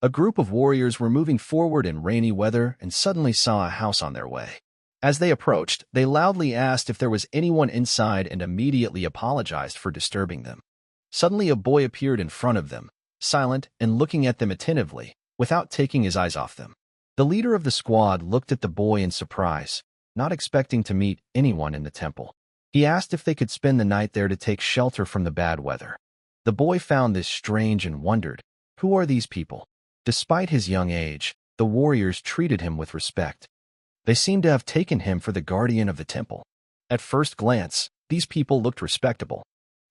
A group of warriors were moving forward in rainy weather and suddenly saw a house on their way. As they approached, they loudly asked if there was anyone inside and immediately apologized for disturbing them. Suddenly a boy appeared in front of them, silent and looking at them attentively, without taking his eyes off them. The leader of the squad looked at the boy in surprise, not expecting to meet anyone in the temple. He asked if they could spend the night there to take shelter from the bad weather. The boy found this strange and wondered, who are these people? Despite his young age, the warriors treated him with respect. They seemed to have taken him for the guardian of the temple. At first glance, these people looked respectable.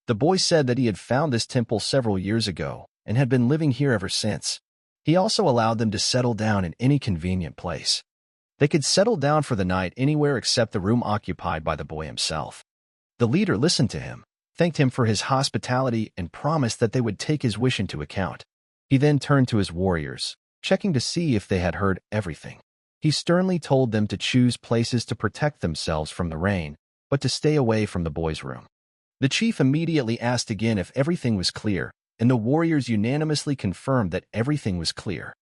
The boy said that he had found this temple several years ago and had been living here ever since. He also allowed them to settle down in any convenient place. They could settle down for the night anywhere except the room occupied by the boy himself. The leader listened to him, thanked him for his hospitality, and promised that they would take his wish into account. He then turned to his warriors, checking to see if they had heard everything. He sternly told them to choose places to protect themselves from the rain, but to stay away from the boy's room. The chief immediately asked again if everything was clear, and the warriors unanimously confirmed that everything was clear.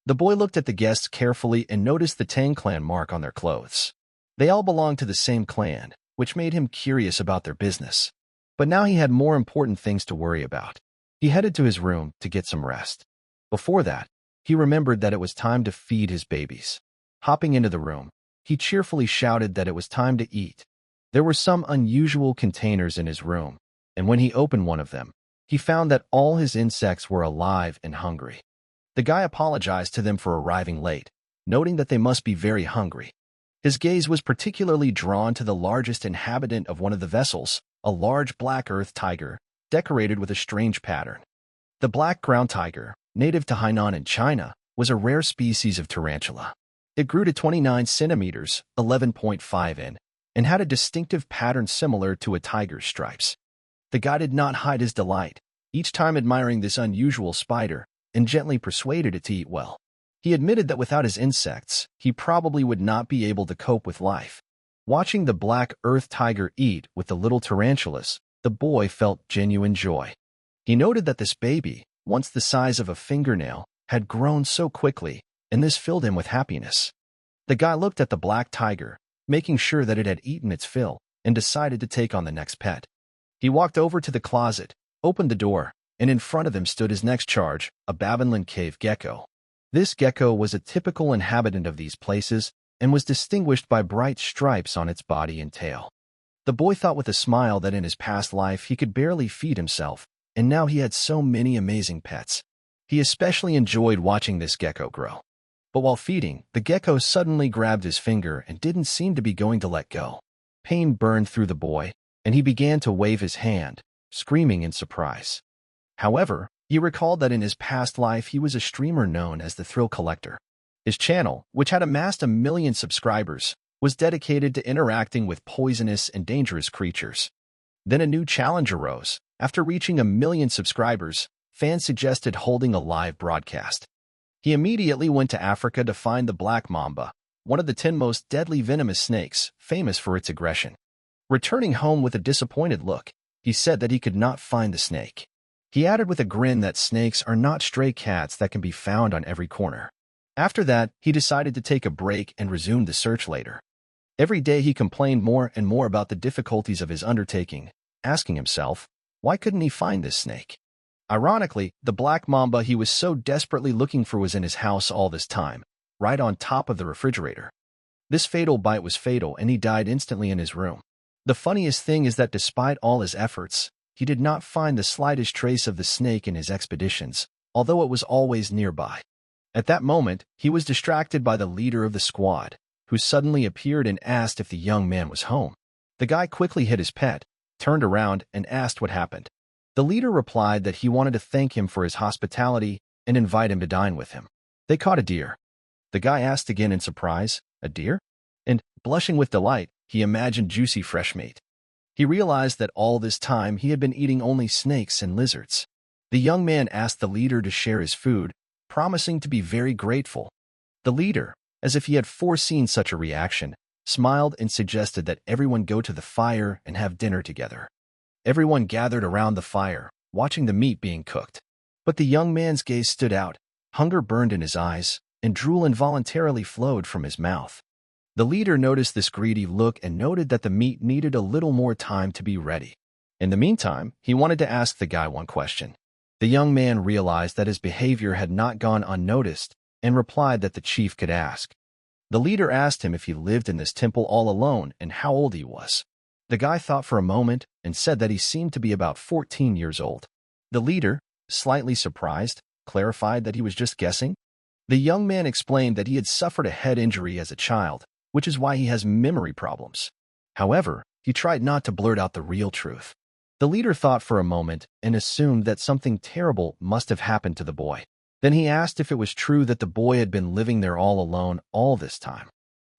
The boy looked at the guests carefully and noticed the Tang Clan mark on their clothes. They all belonged to the same clan, which made him curious about their business. But now he had more important things to worry about. He headed to his room to get some rest. Before that, he remembered that it was time to feed his babies. Hopping into the room, he cheerfully shouted that it was time to eat. There were some unusual containers in his room, and when he opened one of them, he found that all his insects were alive and hungry. The guy apologized to them for arriving late, noting that they must be very hungry. His gaze was particularly drawn to the largest inhabitant of one of the vessels, a large black earth tiger, decorated with a strange pattern. The black ground tiger, native to Hainan in China, was a rare species of tarantula. It grew to 29 centimeters, 11.5 in, and had a distinctive pattern similar to a tiger's stripes. The guy did not hide his delight, each time admiring this unusual spider, and gently persuaded it to eat well. He admitted that without his insects, he probably would not be able to cope with life. Watching the black earth tiger eat with the little tarantulas, the boy felt genuine joy. He noted that this baby, once the size of a fingernail, had grown so quickly, and this filled him with happiness. The guy looked at the black tiger, making sure that it had eaten its fill, and decided to take on the next pet. He walked over to the closet, opened the door, and in front of him stood his next charge, a Babylon cave gecko. This gecko was a typical inhabitant of these places and was distinguished by bright stripes on its body and tail. The boy thought with a smile that in his past life he could barely feed himself, and now he had so many amazing pets. He especially enjoyed watching this gecko grow. But while feeding, the gecko suddenly grabbed his finger and didn't seem to be going to let go. Pain burned through the boy, and he began to wave his hand, screaming in surprise. However, he recalled that in his past life he was a streamer known as the Thrill Collector. His channel, which had amassed 1 million subscribers, was dedicated to interacting with poisonous and dangerous creatures. Then a new challenge arose. After reaching 1 million subscribers, fans suggested holding a live broadcast. He immediately went to Africa to find the black mamba, one of the 10 most deadly venomous snakes, famous for its aggression. Returning home with a disappointed look, he said that he could not find the snake. He added with a grin that snakes are not stray cats that can be found on every corner. After that, he decided to take a break and resumed the search later. Every day he complained more and more about the difficulties of his undertaking, asking himself, why couldn't he find this snake? Ironically, the black mamba he was so desperately looking for was in his house all this time, right on top of the refrigerator. This fatal bite was fatal and he died instantly in his room. The funniest thing is that despite all his efforts, he did not find the slightest trace of the snake in his expeditions, although it was always nearby. At that moment, he was distracted by the leader of the squad, who suddenly appeared and asked if the young man was home. The guy quickly hit his pet, turned around, and asked what happened. The leader replied that he wanted to thank him for his hospitality and invite him to dine with him. They caught a deer. The guy asked again in surprise, a deer? And, blushing with delight, he imagined juicy fresh meat. He realized that all this time he had been eating only snakes and lizards. The young man asked the leader to share his food, promising to be very grateful. The leader, as if he had foreseen such a reaction, smiled and suggested that everyone go to the fire and have dinner together. Everyone gathered around the fire, watching the meat being cooked. But the young man's gaze stood out, Hunger burned in his eyes, and drool involuntarily flowed from his mouth. The leader noticed this greedy look and noted that the meat needed a little more time to be ready. In the meantime, he wanted to ask the guy one question. The young man realized that his behavior had not gone unnoticed and replied that the chief could ask. The leader asked him if he lived in this temple all alone and how old he was. The guy thought for a moment and said that he seemed to be about 14 years old. The leader, slightly surprised, clarified that he was just guessing. The young man explained that he had suffered a head injury as a child, which is why he has memory problems. However, he tried not to blurt out the real truth. The leader thought for a moment and assumed that something terrible must have happened to the boy. Then he asked if it was true that the boy had been living there all alone all this time.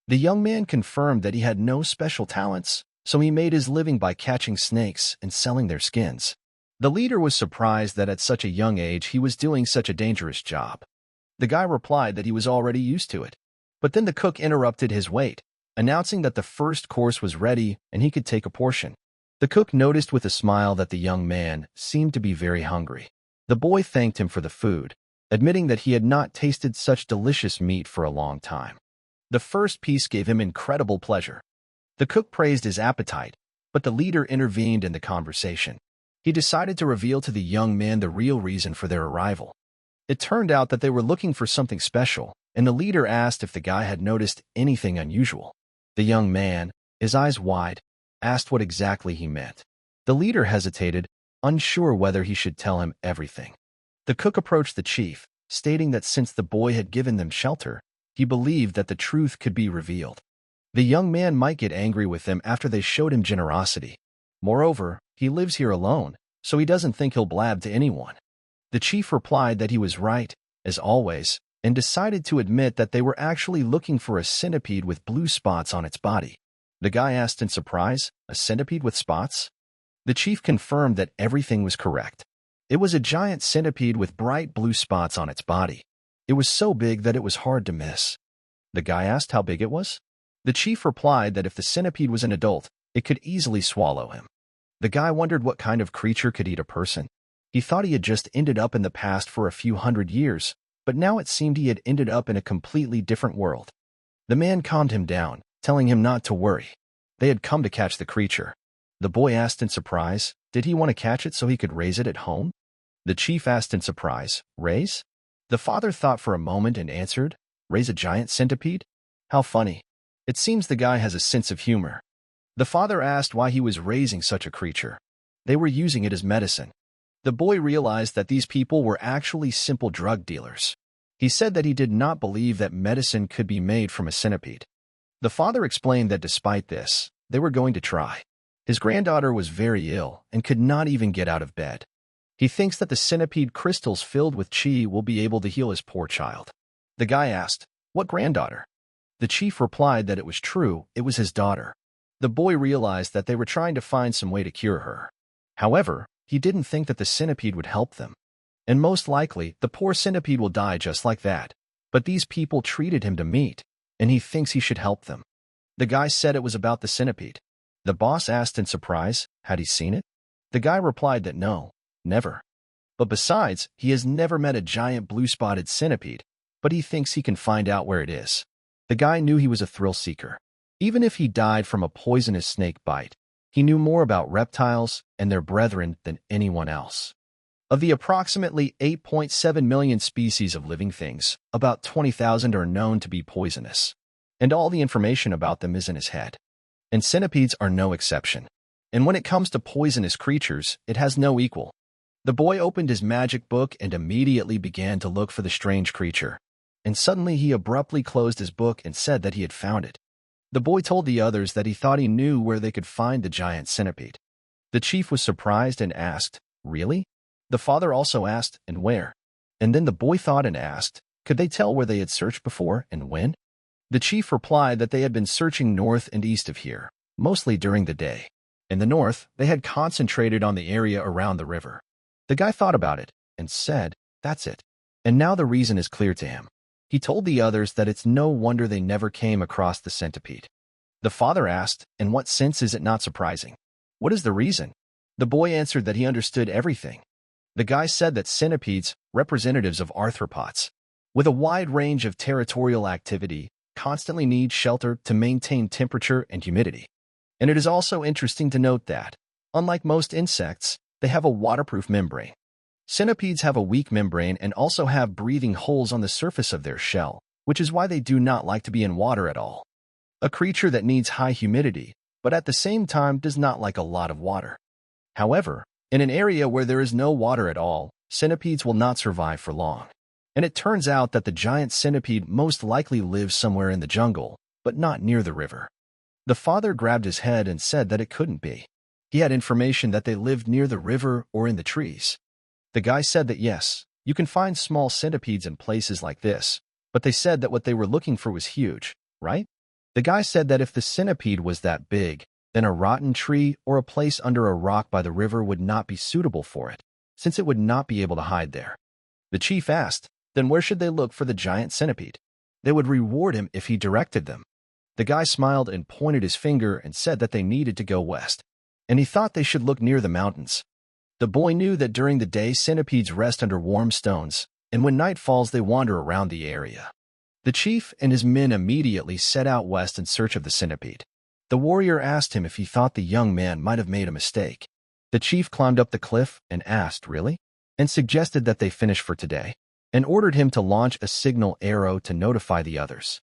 The young man confirmed that he had no special talents, so he made his living by catching snakes and selling their skins. The leader was surprised that at such a young age he was doing such a dangerous job. The guy replied that he was already used to it. But then the cook interrupted his wait, announcing that the first course was ready and he could take a portion. The cook noticed with a smile that the young man seemed to be very hungry. The boy thanked him for the food, admitting that he had not tasted such delicious meat for a long time. The first piece gave him incredible pleasure. The cook praised his appetite, but the leader intervened in the conversation. He decided to reveal to the young man the real reason for their arrival. It turned out that they were looking for something special, and the leader asked if the guy had noticed anything unusual. The young man, his eyes wide, asked what exactly he meant. The leader hesitated, unsure whether he should tell him everything. The cook approached the chief, stating that since the boy had given them shelter, he believed that the truth could be revealed. The young man might get angry with them after they showed him generosity. Moreover, he lives here alone, so he doesn't think he'll blab to anyone. The chief replied that he was right, as always, and decided to admit that they were actually looking for a centipede with blue spots on its body. The guy asked in surprise, "A centipede with spots?" The chief confirmed that everything was correct. It was a giant centipede with bright blue spots on its body. It was so big that it was hard to miss. The guy asked how big it was. The chief replied that if the centipede was an adult, it could easily swallow him. The guy wondered what kind of creature could eat a person. He thought he had just ended up in the past for a few hundred years, but now it seemed he had ended up in a completely different world. The man calmed him down, telling him not to worry. They had come to catch the creature. The boy asked in surprise, did he want to catch it so he could raise it at home? The chief asked in surprise, raise? The father thought for a moment and answered, raise a giant centipede? How funny. It seems the guy has a sense of humor. The father asked why he was raising such a creature. They were using it as medicine. The boy realized that these people were actually simple drug dealers. He said that he did not believe that medicine could be made from a centipede. The father explained that despite this, they were going to try. His granddaughter was very ill and could not even get out of bed. He thinks that the centipede crystals filled with chi will be able to heal his poor child. The guy asked, what granddaughter? The chief replied that it was true, it was his daughter. The boy realized that they were trying to find some way to cure her. However, he didn't think that the centipede would help them. And most likely, the poor centipede will die just like that. But these people treated him to meat, and he thinks he should help them. The guy said it was about the centipede. The boss asked in surprise, had he seen it? The guy replied that no, never. But besides, he has never met a giant blue-spotted centipede, but he thinks he can find out where it is. The guy knew he was a thrill seeker. Even if he died from a poisonous snake bite, he knew more about reptiles and their brethren than anyone else. Of the approximately 8.7 million species of living things, about 20,000 are known to be poisonous. And all the information about them is in his head. And centipedes are no exception. And when it comes to poisonous creatures, it has no equal. The boy opened his magic book and immediately began to look for the strange creature. And suddenly he abruptly closed his book and said that he had found it. The boy told the others that he thought he knew where they could find the giant centipede. The chief was surprised and asked, really? The father also asked, and where? And then the boy thought and asked, could they tell where they had searched before and when? The chief replied that they had been searching north and east of here, mostly during the day. In the north, they had concentrated on the area around the river. The guy thought about it and said, that's it. And now the reason is clear to him. He told the others that it's no wonder they never came across the centipede. The father asked, in what sense is it not surprising? What is the reason? The boy answered that he understood everything. The guy said that centipedes, representatives of arthropods, with a wide range of territorial activity, constantly need shelter to maintain temperature and humidity. And it is also interesting to note that, unlike most insects, they have a waterproof membrane. Centipedes have a weak membrane and also have breathing holes on the surface of their shell, which is why they do not like to be in water at all. A creature that needs high humidity, but at the same time does not like a lot of water. However, in an area where there is no water at all, centipedes will not survive for long. And it turns out that the giant centipede most likely lives somewhere in the jungle, but not near the river. The father grabbed his head and said that it couldn't be. He had information that they lived near the river or in the trees. The guy said that yes, you can find small centipedes in places like this, but they said that what they were looking for was huge, right? The guy said that if the centipede was that big, then a rotten tree or a place under a rock by the river would not be suitable for it, since it would not be able to hide there. The chief asked, then where should they look for the giant centipede? They would reward him if he directed them. The guy smiled and pointed his finger and said that they needed to go west, and he thought they should look near the mountains. The boy knew that during the day centipedes rest under warm stones, and when night falls they wander around the area. The chief and his men immediately set out west in search of the centipede. The warrior asked him if he thought the young man might have made a mistake. The chief climbed up the cliff and asked, really? And suggested that they finish for today, and ordered him to launch a signal arrow to notify the others.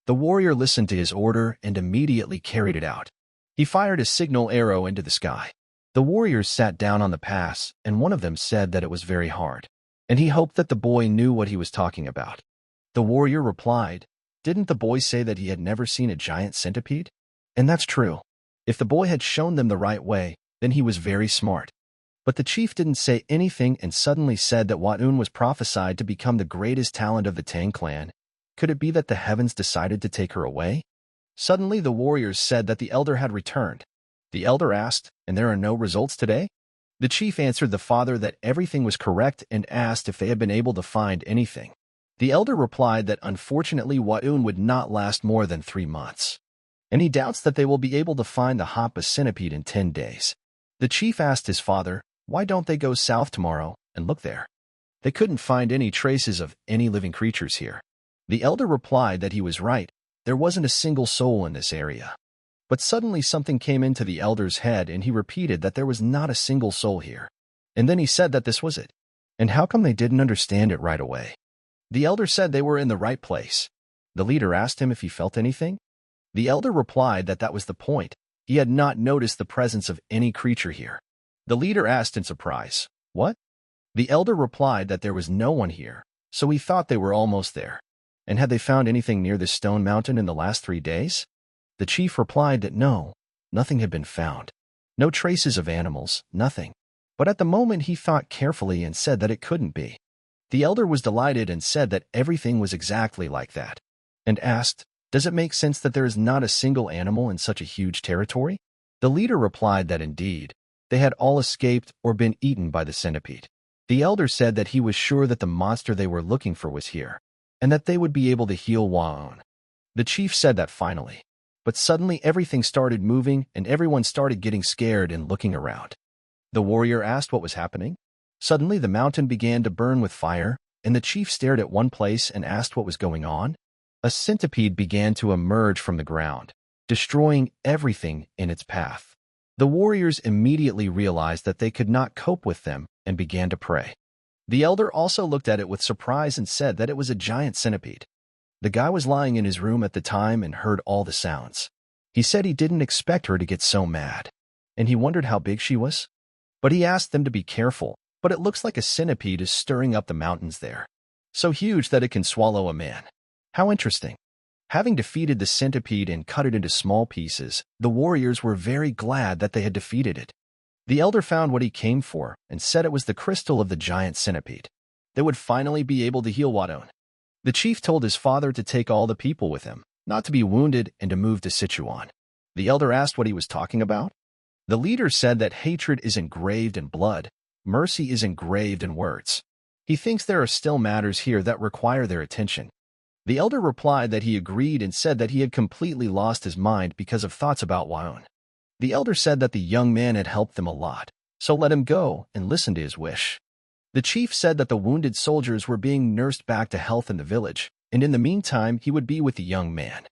The warrior listened to his order and immediately carried it out. He fired a signal arrow into the sky. The warriors sat down on the pass, and one of them said that it was very hard, and he hoped that the boy knew what he was talking about. The warrior replied, didn't the boy say that he had never seen a giant centipede? And that's true. If the boy had shown them the right way, then he was very smart. But the chief didn't say anything and suddenly said that Wa'un was prophesied to become the greatest talent of the Tang Clan. Could it be that the heavens decided to take her away? Suddenly the warriors said that the elder had returned. The elder asked, and there are no results today? The chief answered the father that everything was correct and asked if they had been able to find anything. The elder replied that unfortunately Wa'un would not last more than 3 months, and he doubts that they will be able to find the Hoppa centipede in 10 days. The chief asked his father, why don't they go south tomorrow and look there? They couldn't find any traces of any living creatures here. The elder replied that he was right. There wasn't a single soul in this area. But suddenly something came into the elder's head and he repeated that there was not a single soul here. And then he said that this was it. And how come they didn't understand it right away? The elder said they were in the right place. The leader asked him if he felt anything. The elder replied that that was the point. He had not noticed the presence of any creature here. The leader asked in surprise, what? The elder replied that there was no one here, so he thought they were almost there. And had they found anything near this stone mountain in the last 3 days? The chief replied that no, nothing had been found. No traces of animals, nothing. But at the moment he thought carefully and said that it couldn't be. The elder was delighted and said that everything was exactly like that, and asked, does it make sense that there is not a single animal in such a huge territory? The leader replied that indeed, they had all escaped or been eaten by the centipede. The elder said that he was sure that the monster they were looking for was here, and that they would be able to heal Wa'un. The chief said that finally. But suddenly everything started moving and everyone started getting scared and looking around. The warrior asked what was happening. Suddenly the mountain began to burn with fire, and the chief stared at one place and asked what was going on. A centipede began to emerge from the ground, destroying everything in its path. The warriors immediately realized that they could not cope with them and began to pray. The elder also looked at it with surprise and said that it was a giant centipede. The guy was lying in his room at the time and heard all the sounds. He said he didn't expect her to get so mad, and he wondered how big she was. But he asked them to be careful, but it looks like a centipede is stirring up the mountains there. So huge that it can swallow a man. How interesting. Having defeated the centipede and cut it into small pieces, the warriors were very glad that they had defeated it. The elder found what he came for and said it was the crystal of the giant centipede. They would finally be able to heal Wa'un. The chief told his father to take all the people with him, not to be wounded and to move to Sichuan. The elder asked what he was talking about. The leader said that hatred is engraved in blood, mercy is engraved in words. He thinks there are still matters here that require their attention. The elder replied that he agreed and said that he had completely lost his mind because of thoughts about Wa'un. The elder said that the young man had helped them a lot, so let him go and listen to his wish. The chief said that the wounded soldiers were being nursed back to health in the village, and in the meantime he would be with the young man.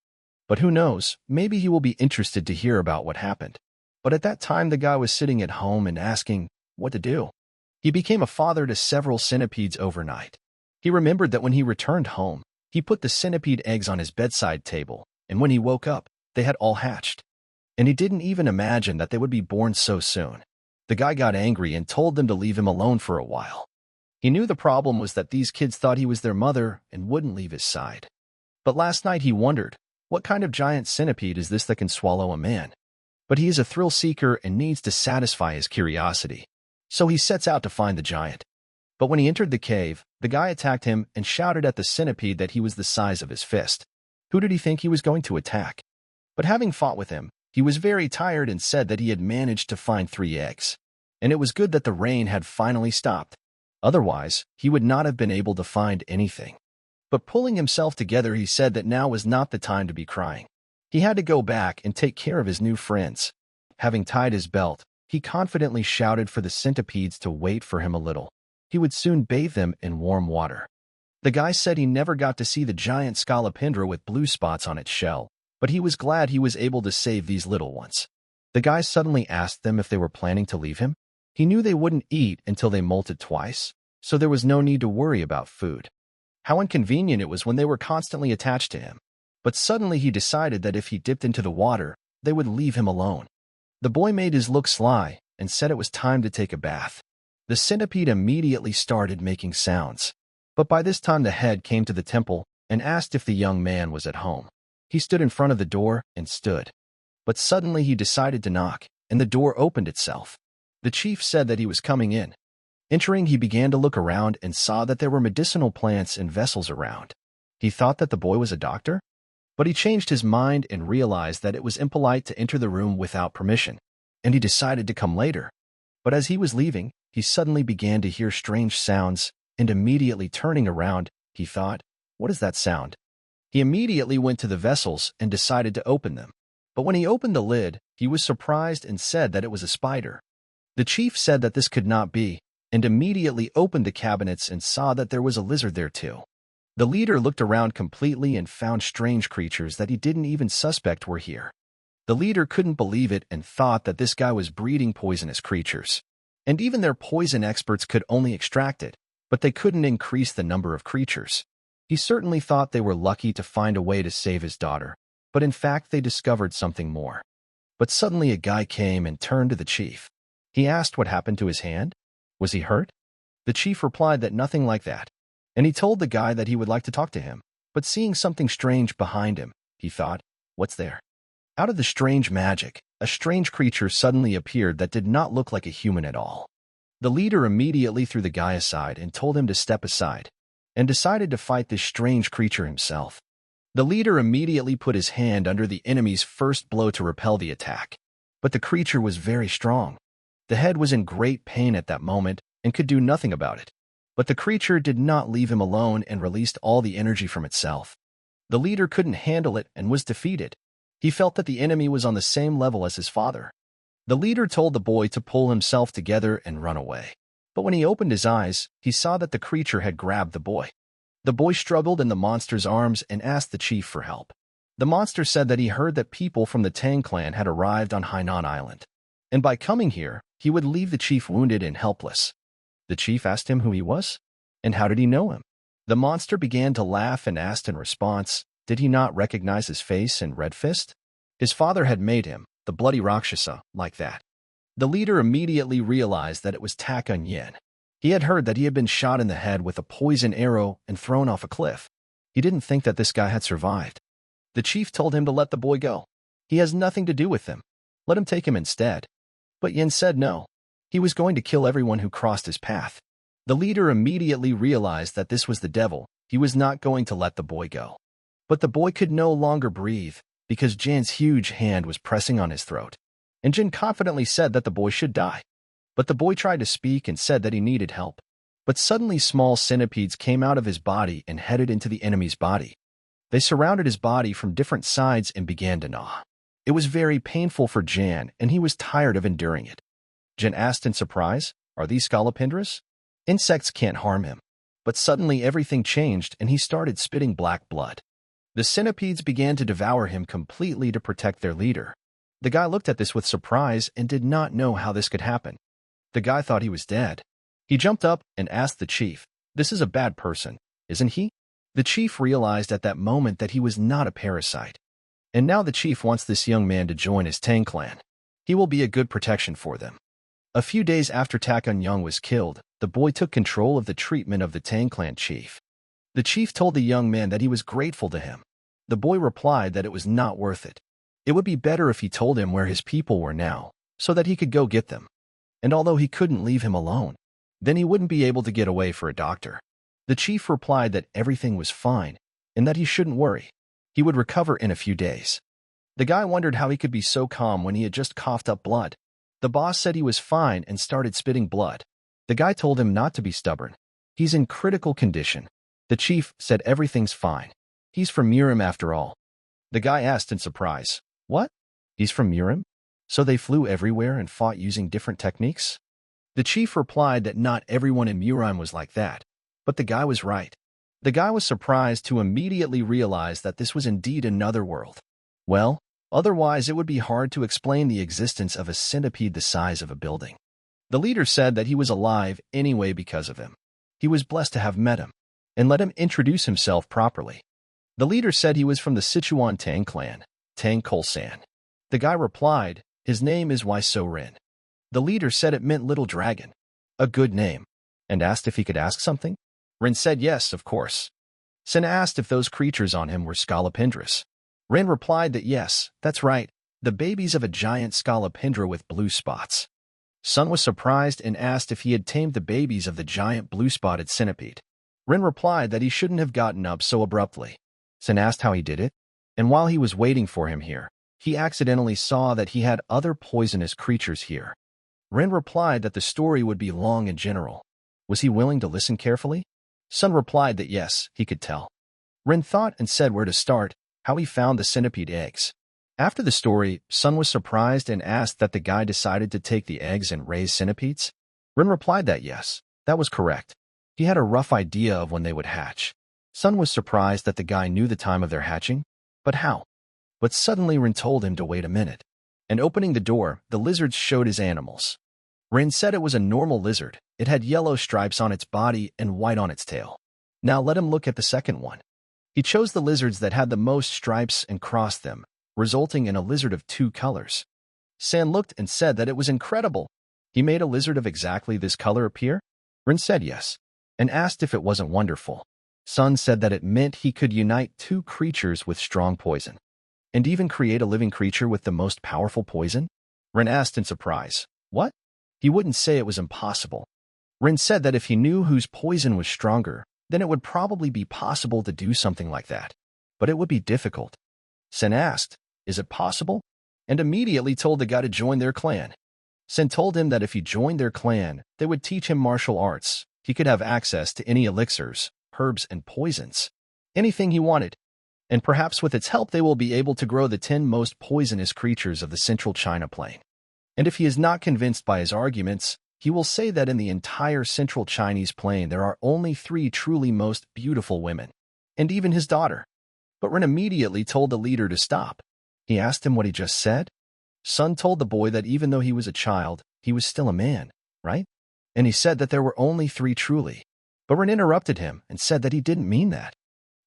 But who knows, maybe he will be interested to hear about what happened. But at that time the guy was sitting at home and asking what to do. He became a father to several centipedes overnight. He remembered that when he returned home, he put the centipede eggs on his bedside table, and when he woke up, they had all hatched. And he didn't even imagine that they would be born so soon. The guy got angry and told them to leave him alone for a while. He knew the problem was that these kids thought he was their mother and wouldn't leave his side. But last night he wondered, what kind of giant centipede is this that can swallow a man? But he is a thrill seeker and needs to satisfy his curiosity. So he sets out to find the giant. But when he entered the cave, the guy attacked him and shouted at the centipede that he was the size of his fist. Who did he think he was going to attack? But having fought with him, he was very tired and said that he had managed to find 3 eggs. And it was good that the rain had finally stopped. Otherwise, he would not have been able to find anything. But pulling himself together, he said that now was not the time to be crying. He had to go back and take care of his new friends. Having tied his belt, he confidently shouted for the centipedes to wait for him a little. He would soon bathe them in warm water. The guy said he never got to see the giant scolopendra with blue spots on its shell, but he was glad he was able to save these little ones. The guy suddenly asked them if they were planning to leave him. He knew they wouldn't eat until they molted twice, so there was no need to worry about food. How inconvenient it was when they were constantly attached to him. But suddenly he decided that if he dipped into the water, they would leave him alone. The boy made his look sly and said it was time to take a bath. The centipede immediately started making sounds. But by this time the head came to the temple and asked if the young man was at home. He stood in front of the door and stood. But suddenly he decided to knock, and the door opened itself. The chief said that he was coming in. Entering, he began to look around and saw that there were medicinal plants and vessels around. He thought that the boy was a doctor, but he changed his mind and realized that it was impolite to enter the room without permission, and he decided to come later. But as he was leaving, he suddenly began to hear strange sounds, and immediately turning around, he thought, "What is that sound?" He immediately went to the vessels and decided to open them. But when he opened the lid, he was surprised and said that it was a spider. The chief said that this could not be, and immediately opened the cabinets and saw that there was a lizard there too. The leader looked around completely and found strange creatures that he didn't even suspect were here. The leader couldn't believe it and thought that this guy was breeding poisonous creatures. And even their poison experts could only extract it, but they couldn't increase the number of creatures. He certainly thought they were lucky to find a way to save his daughter, but in fact they discovered something more. But suddenly a guy came and turned to the chief. He asked what happened to his hand. Was he hurt? The chief replied that nothing like that, and he told the guy that he would like to talk to him, but seeing something strange behind him, he thought, "What's there?" Out of the strange magic, a strange creature suddenly appeared that did not look like a human at all. The leader immediately threw the guy aside and told him to step aside, and decided to fight this strange creature himself. The leader immediately put his hand under the enemy's first blow to repel the attack, but the creature was very strong. The head was in great pain at that moment and could do nothing about it. But the creature did not leave him alone and released all the energy from itself. The leader couldn't handle it and was defeated. He felt that the enemy was on the same level as his father. The leader told the boy to pull himself together and run away. But when he opened his eyes, he saw that the creature had grabbed the boy. The boy struggled in the monster's arms and asked the chief for help. The monster said that he heard that people from the Tang Clan had arrived on Hainan Island, and by coming here, he would leave the chief wounded and helpless. The chief asked him who he was, and how did he know him. The monster began to laugh and asked in response, did he not recognize his face and red fist? His father had made him, the bloody Rakshasa, like that. The leader immediately realized that it was Tak Yen. He had heard that he had been shot in the head with a poison arrow and thrown off a cliff. He didn't think that this guy had survived. The chief told him to let the boy go. He has nothing to do with them. Let him take him instead. But Yen said no. He was going to kill everyone who crossed his path. The leader immediately realized that this was the devil. He was not going to let the boy go. But the boy could no longer breathe because Jin's huge hand was pressing on his throat. And Jin confidently said that the boy should die. But the boy tried to speak and said that he needed help. But suddenly small centipedes came out of his body and headed into the enemy's body. They surrounded his body from different sides and began to gnaw. It was very painful for Jan, and he was tired of enduring it. Jan asked in surprise, "Are these scolopendras?" Insects can't harm him. But suddenly everything changed and he started spitting black blood. The centipedes began to devour him completely to protect their leader. The guy looked at this with surprise and did not know how this could happen. The guy thought he was dead. He jumped up and asked the chief, "This is a bad person, isn't he?" The chief realized at that moment that he was not a parasite. And now the chief wants this young man to join his Tang Clan. He will be a good protection for them. A few days after Takunyang was killed, the boy took control of the treatment of the Tang Clan chief. The chief told the young man that he was grateful to him. The boy replied that it was not worth it. It would be better if he told him where his people were now, so that he could go get them. And although he couldn't leave him alone, then he wouldn't be able to get away for a doctor. The chief replied that everything was fine, and that he shouldn't worry. He would recover in a few days. The guy wondered how he could be so calm when he had just coughed up blood. The boss said he was fine and started spitting blood. The guy told him not to be stubborn. He's in critical condition. The chief said everything's fine. He's from Murim after all. The guy asked in surprise, "What? He's from Murim? So they flew everywhere and fought using different techniques?" The chief replied that not everyone in Murim was like that, but the guy was right. The guy was surprised to immediately realize that this was indeed another world. Well, otherwise it would be hard to explain the existence of a centipede the size of a building. The leader said that he was alive anyway because of him. He was blessed to have met him, and let him introduce himself properly. The leader said he was from the Sichuan Tang Clan, Tang Clan. The guy replied, "His name is Rin." The leader said it meant little dragon, a good name, and asked if he could ask something. Rin said yes, of course. Sin asked if those creatures on him were scolopendras. Rin replied that yes, that's right, the babies of a giant scolopendra with blue spots. Sun was surprised and asked if he had tamed the babies of the giant blue-spotted centipede. Rin replied that he shouldn't have gotten up so abruptly. Sin asked how he did it, and while he was waiting for him here, he accidentally saw that he had other poisonous creatures here. Rin replied that the story would be long in general. Was he willing to listen carefully? Sun replied that yes, he could tell. Rin thought and said where to start, how he found the centipede eggs. After the story, Sun was surprised and asked that the guy decided to take the eggs and raise centipedes. Rin replied that yes, that was correct. He had a rough idea of when they would hatch. Sun was surprised that the guy knew the time of their hatching, but how? But suddenly Rin told him to wait a minute. And opening the door, the lizards showed his animals. Rin said it was a normal lizard. It had yellow stripes on its body and white on its tail. Now let him look at the second one. He chose the lizards that had the most stripes and crossed them, resulting in a lizard of 2 colors. San looked and said that it was incredible. He made a lizard of exactly this color appear? Rin said yes, and asked if it wasn't wonderful. Sun said that it meant he could unite 2 creatures with strong poison, and even create a living creature with the most powerful poison? Rin asked in surprise, "What?" He wouldn't say it was impossible. Rin said that if he knew whose poison was stronger, then it would probably be possible to do something like that. But it would be difficult. Sen asked, "Is it possible?" And immediately told the guy to join their clan. Sen told him that if he joined their clan, they would teach him martial arts. He could have access to any elixirs, herbs, and poisons. Anything he wanted. And perhaps with its help they will be able to grow the 10 most poisonous creatures of the central China plain. And if he is not convinced by his arguments, he will say that in the entire central Chinese plain there are only 3 truly most beautiful women, and even his daughter. But Ren immediately told the leader to stop. He asked him what he just said. Sun told the boy that even though he was a child, he was still a man, right? And he said that there were only 3 truly. But Ren interrupted him and said that he didn't mean that.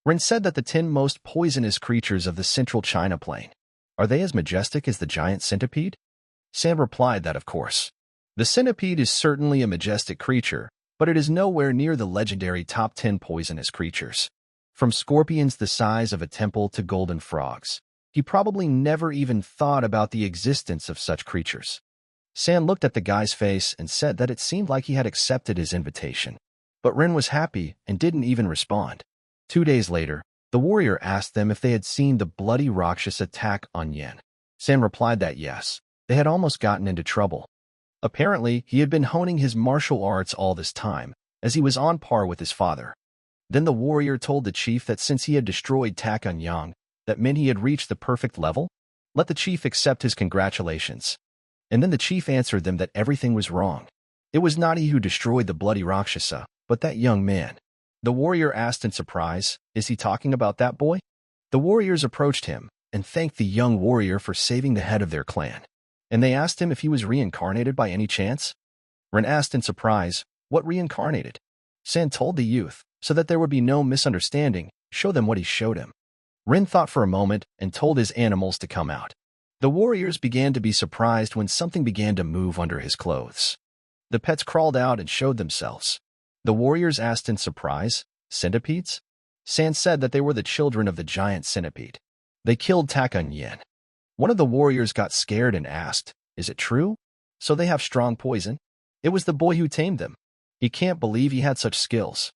Ren said that the 10 most poisonous creatures of the central China plain, are they as majestic as the giant centipede? Sam replied that of course. The centipede is certainly a majestic creature, but it is nowhere near the legendary top 10 poisonous creatures. From scorpions the size of a temple to golden frogs, he probably never even thought about the existence of such creatures. Sam looked at the guy's face and said that it seemed like he had accepted his invitation. But Ren was happy and didn't even respond. 2 days later, the warrior asked them if they had seen the bloody Rakshas attack on Yen. Sam replied that yes, they had almost gotten into trouble. Apparently, he had been honing his martial arts all this time, as he was on par with his father. Then the warrior told the chief that since he had destroyed Takunyang, that meant he had reached the perfect level? Let the chief accept his congratulations. And then the chief answered them that everything was wrong. It was not he who destroyed the bloody Rakshasa, but that young man. The warrior asked in surprise, is he talking about that boy? The warriors approached him and thanked the young warrior for saving the head of their clan. And they asked him if he was reincarnated by any chance. Ren asked in surprise, what reincarnated? San told the youth, so that there would be no misunderstanding, show them what he showed him. Ren thought for a moment and told his animals to come out. The warriors began to be surprised when something began to move under his clothes. The pets crawled out and showed themselves. The warriors asked in surprise, centipedes? San said that they were the children of the giant centipede. They killed Takunyen. One of the warriors got scared and asked, is it true? So they have strong poison? It was the boy who tamed them. He can't believe he had such skills.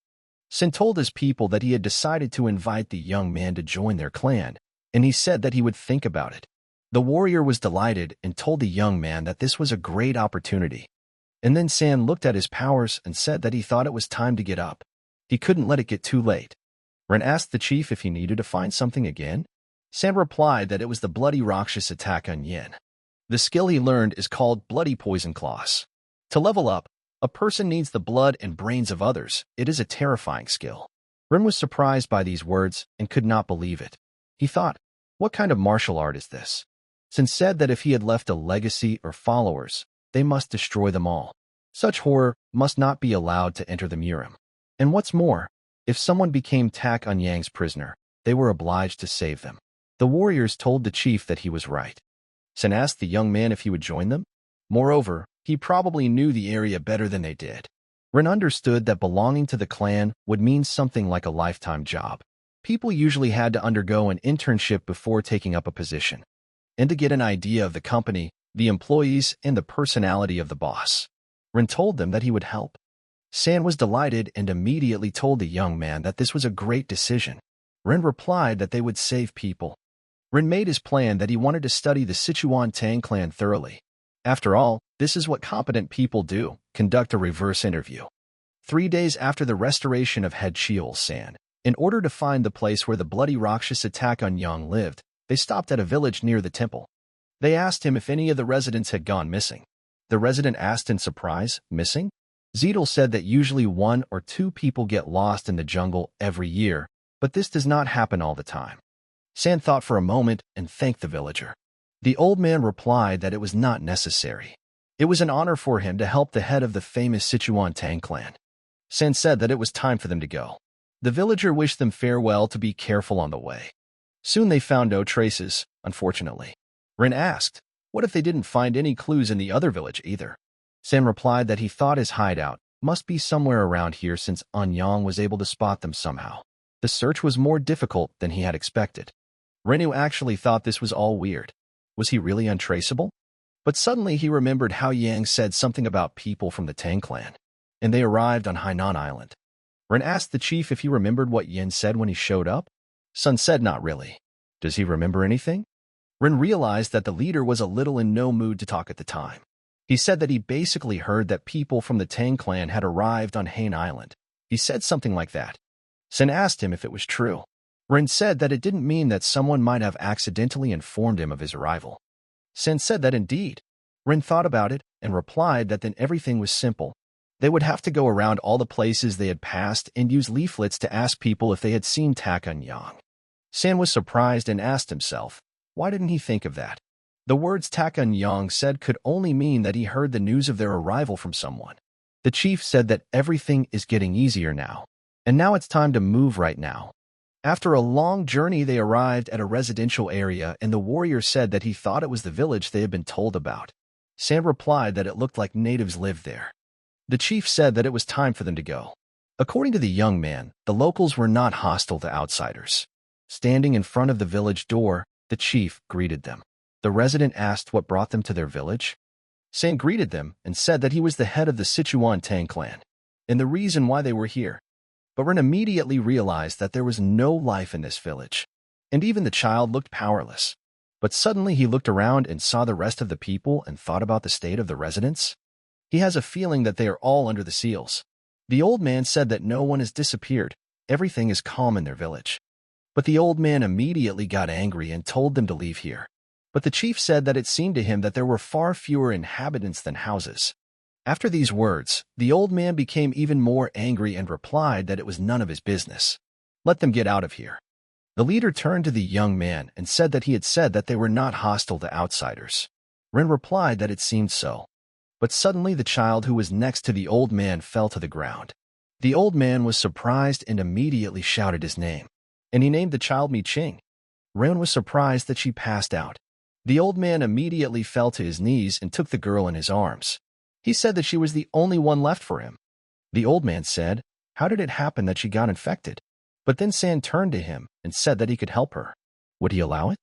Sin told his people that he had decided to invite the young man to join their clan, and he said that he would think about it. The warrior was delighted and told the young man that this was a great opportunity. And then San looked at his powers and said that he thought it was time to get up. He couldn't let it get too late. Ren asked the chief if he needed to find something again. San replied that it was the bloody Rakshas attack on Yin. The skill he learned is called Bloody Poison Claws. To level up, a person needs the blood and brains of others. It is a terrifying skill. Ren was surprised by these words and could not believe it. He thought, what kind of martial art is this? Sin said that if he had left a legacy or followers, they must destroy them all. Such horror must not be allowed to enter the Murim. And what's more, if someone became Tak on Yang's prisoner, they were obliged to save them. The warriors told the chief that he was right. Sin asked the young man if he would join them. Moreover, he probably knew the area better than they did. Ren understood that belonging to the clan would mean something like a lifetime job. People usually had to undergo an internship before taking up a position, and to get an idea of the company, the employees, and the personality of the boss. Ren told them that he would help. San was delighted and immediately told the young man that this was a great decision. Ren replied that they would save people. Ren made his plan that he wanted to study the Sichuan Tang Clan thoroughly. After all, this is what competent people do, conduct a reverse interview. 3 days after the restoration of Head Sheol San, in order to find the place where the bloody Rakshas attack on Yang lived, they stopped at a village near the temple. They asked him if any of the residents had gone missing. The resident asked in surprise, missing? Zedel said that usually 1 or 2 people get lost in the jungle every year, but this does not happen all the time. San thought for a moment and thanked the villager. The old man replied that it was not necessary. It was an honor for him to help the head of the famous Sichuan Tang Clan. San said that it was time for them to go. The villager wished them farewell to be careful on the way. Soon they found no traces, unfortunately. Ren asked, what if they didn't find any clues in the other village either? San replied that he thought his hideout must be somewhere around here since Anyang was able to spot them somehow. The search was more difficult than he had expected. Renu actually thought this was all weird. Was he really untraceable? But suddenly he remembered how Yang said something about people from the Tang Clan, and they arrived on Hainan Island. Ren asked the chief if he remembered what Yin said when he showed up. Sun said not really. Does he remember anything? Ren realized that the leader was a little in no mood to talk at the time. He said that he basically heard that people from the Tang Clan had arrived on Hain Island. He said something like that. Sun asked him if it was true. Ren said that it didn't mean that someone might have accidentally informed him of his arrival. Sen said that indeed. Ren thought about it and replied that then everything was simple. They would have to go around all the places they had passed and use leaflets to ask people if they had seen Takun Yang. San was surprised and asked himself, why didn't he think of that? The words Takun Yang said could only mean that he heard the news of their arrival from someone. The chief said that everything is getting easier now, and now it's time to move right now. After a long journey, they arrived at a residential area, and the warrior said that he thought it was the village they had been told about. Sam replied that it looked like natives lived there. The chief said that it was time for them to go. According to the young man, the locals were not hostile to outsiders. Standing in front of the village door, the chief greeted them. The resident asked what brought them to their village. Sam greeted them and said that he was the head of the Sichuan Tang Clan, and the reason why they were here. But Ren immediately realized that there was no life in this village, and even the child looked powerless. But suddenly he looked around and saw the rest of the people and thought about the state of the residents. He has a feeling that they are all under the seals. The old man said that no one has disappeared. Everything is calm in their village. But the old man immediately got angry and told them to leave here. But the chief said that it seemed to him that there were far fewer inhabitants than houses. After these words, the old man became even more angry and replied that it was none of his business. Let them get out of here. The leader turned to the young man and said that he had said that they were not hostile to outsiders. Ren replied that it seemed so. But suddenly the child who was next to the old man fell to the ground. The old man was surprised and immediately shouted his name. And he named the child Mi Ching. Ren was surprised that she passed out. The old man immediately fell to his knees and took the girl in his arms. He said that she was the only one left for him. The old man said, "How did it happen that she got infected?" But then San turned to him and said that he could help her. Would he allow it?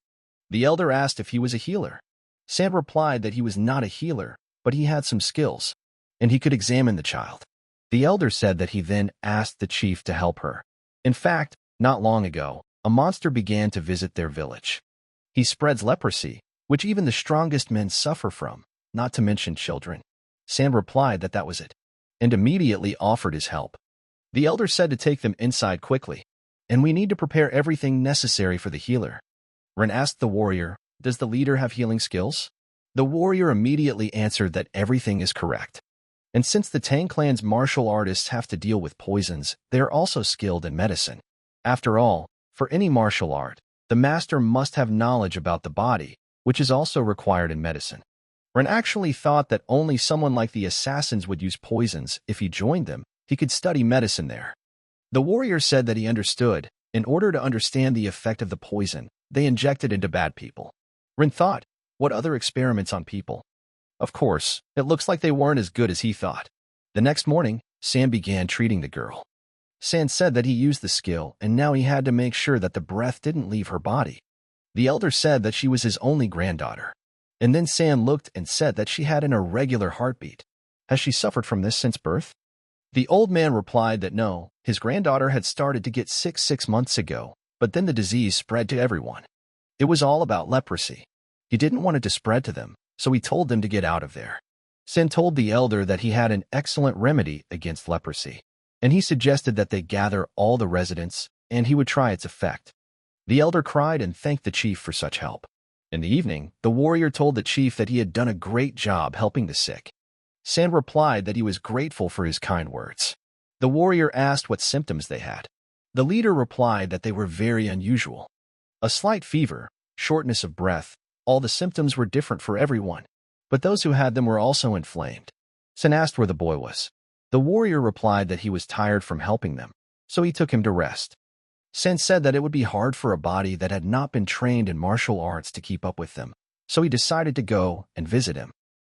The elder asked if he was a healer. San replied that he was not a healer, but he had some skills, and he could examine the child. The elder said that he then asked the chief to help her. In fact, not long ago, a monster began to visit their village. He spreads leprosy, which even the strongest men suffer from, not to mention children. San replied that that was it, and immediately offered his help. The elder said to take them inside quickly, and we need to prepare everything necessary for the healer. Ren asked the warrior, "Does the leader have healing skills?" The warrior immediately answered that everything is correct. And since the Tang Clan's martial artists have to deal with poisons, they are also skilled in medicine. After all, for any martial art, the master must have knowledge about the body, which is also required in medicine. Ren actually thought that only someone like the assassins would use poisons. If he joined them, he could study medicine there. The warrior said that he understood. In order to understand the effect of the poison, they injected into bad people. Ren thought, what other experiments on people? Of course, it looks like they weren't as good as he thought. The next morning, San began treating the girl. San said that he used the skill, and now he had to make sure that the breath didn't leave her body. The elder said that she was his only granddaughter. And then San looked and said that she had an irregular heartbeat. Has she suffered from this since birth? The old man replied that no, his granddaughter had started to get sick 6 months ago, but then the disease spread to everyone. It was all about leprosy. He didn't want it to spread to them, so he told them to get out of there. San told the elder that he had an excellent remedy against leprosy, and he suggested that they gather all the residents, and he would try its effect. The elder cried and thanked the chief for such help. In the evening, the warrior told the chief that he had done a great job helping the sick. San replied that he was grateful for his kind words. The warrior asked what symptoms they had. The leader replied that they were very unusual. A slight fever, shortness of breath, all the symptoms were different for everyone, but those who had them were also inflamed. San asked where the boy was. The warrior replied that he was tired from helping them, so he took him to rest. San said that it would be hard for a body that had not been trained in martial arts to keep up with them, so he decided to go and visit him.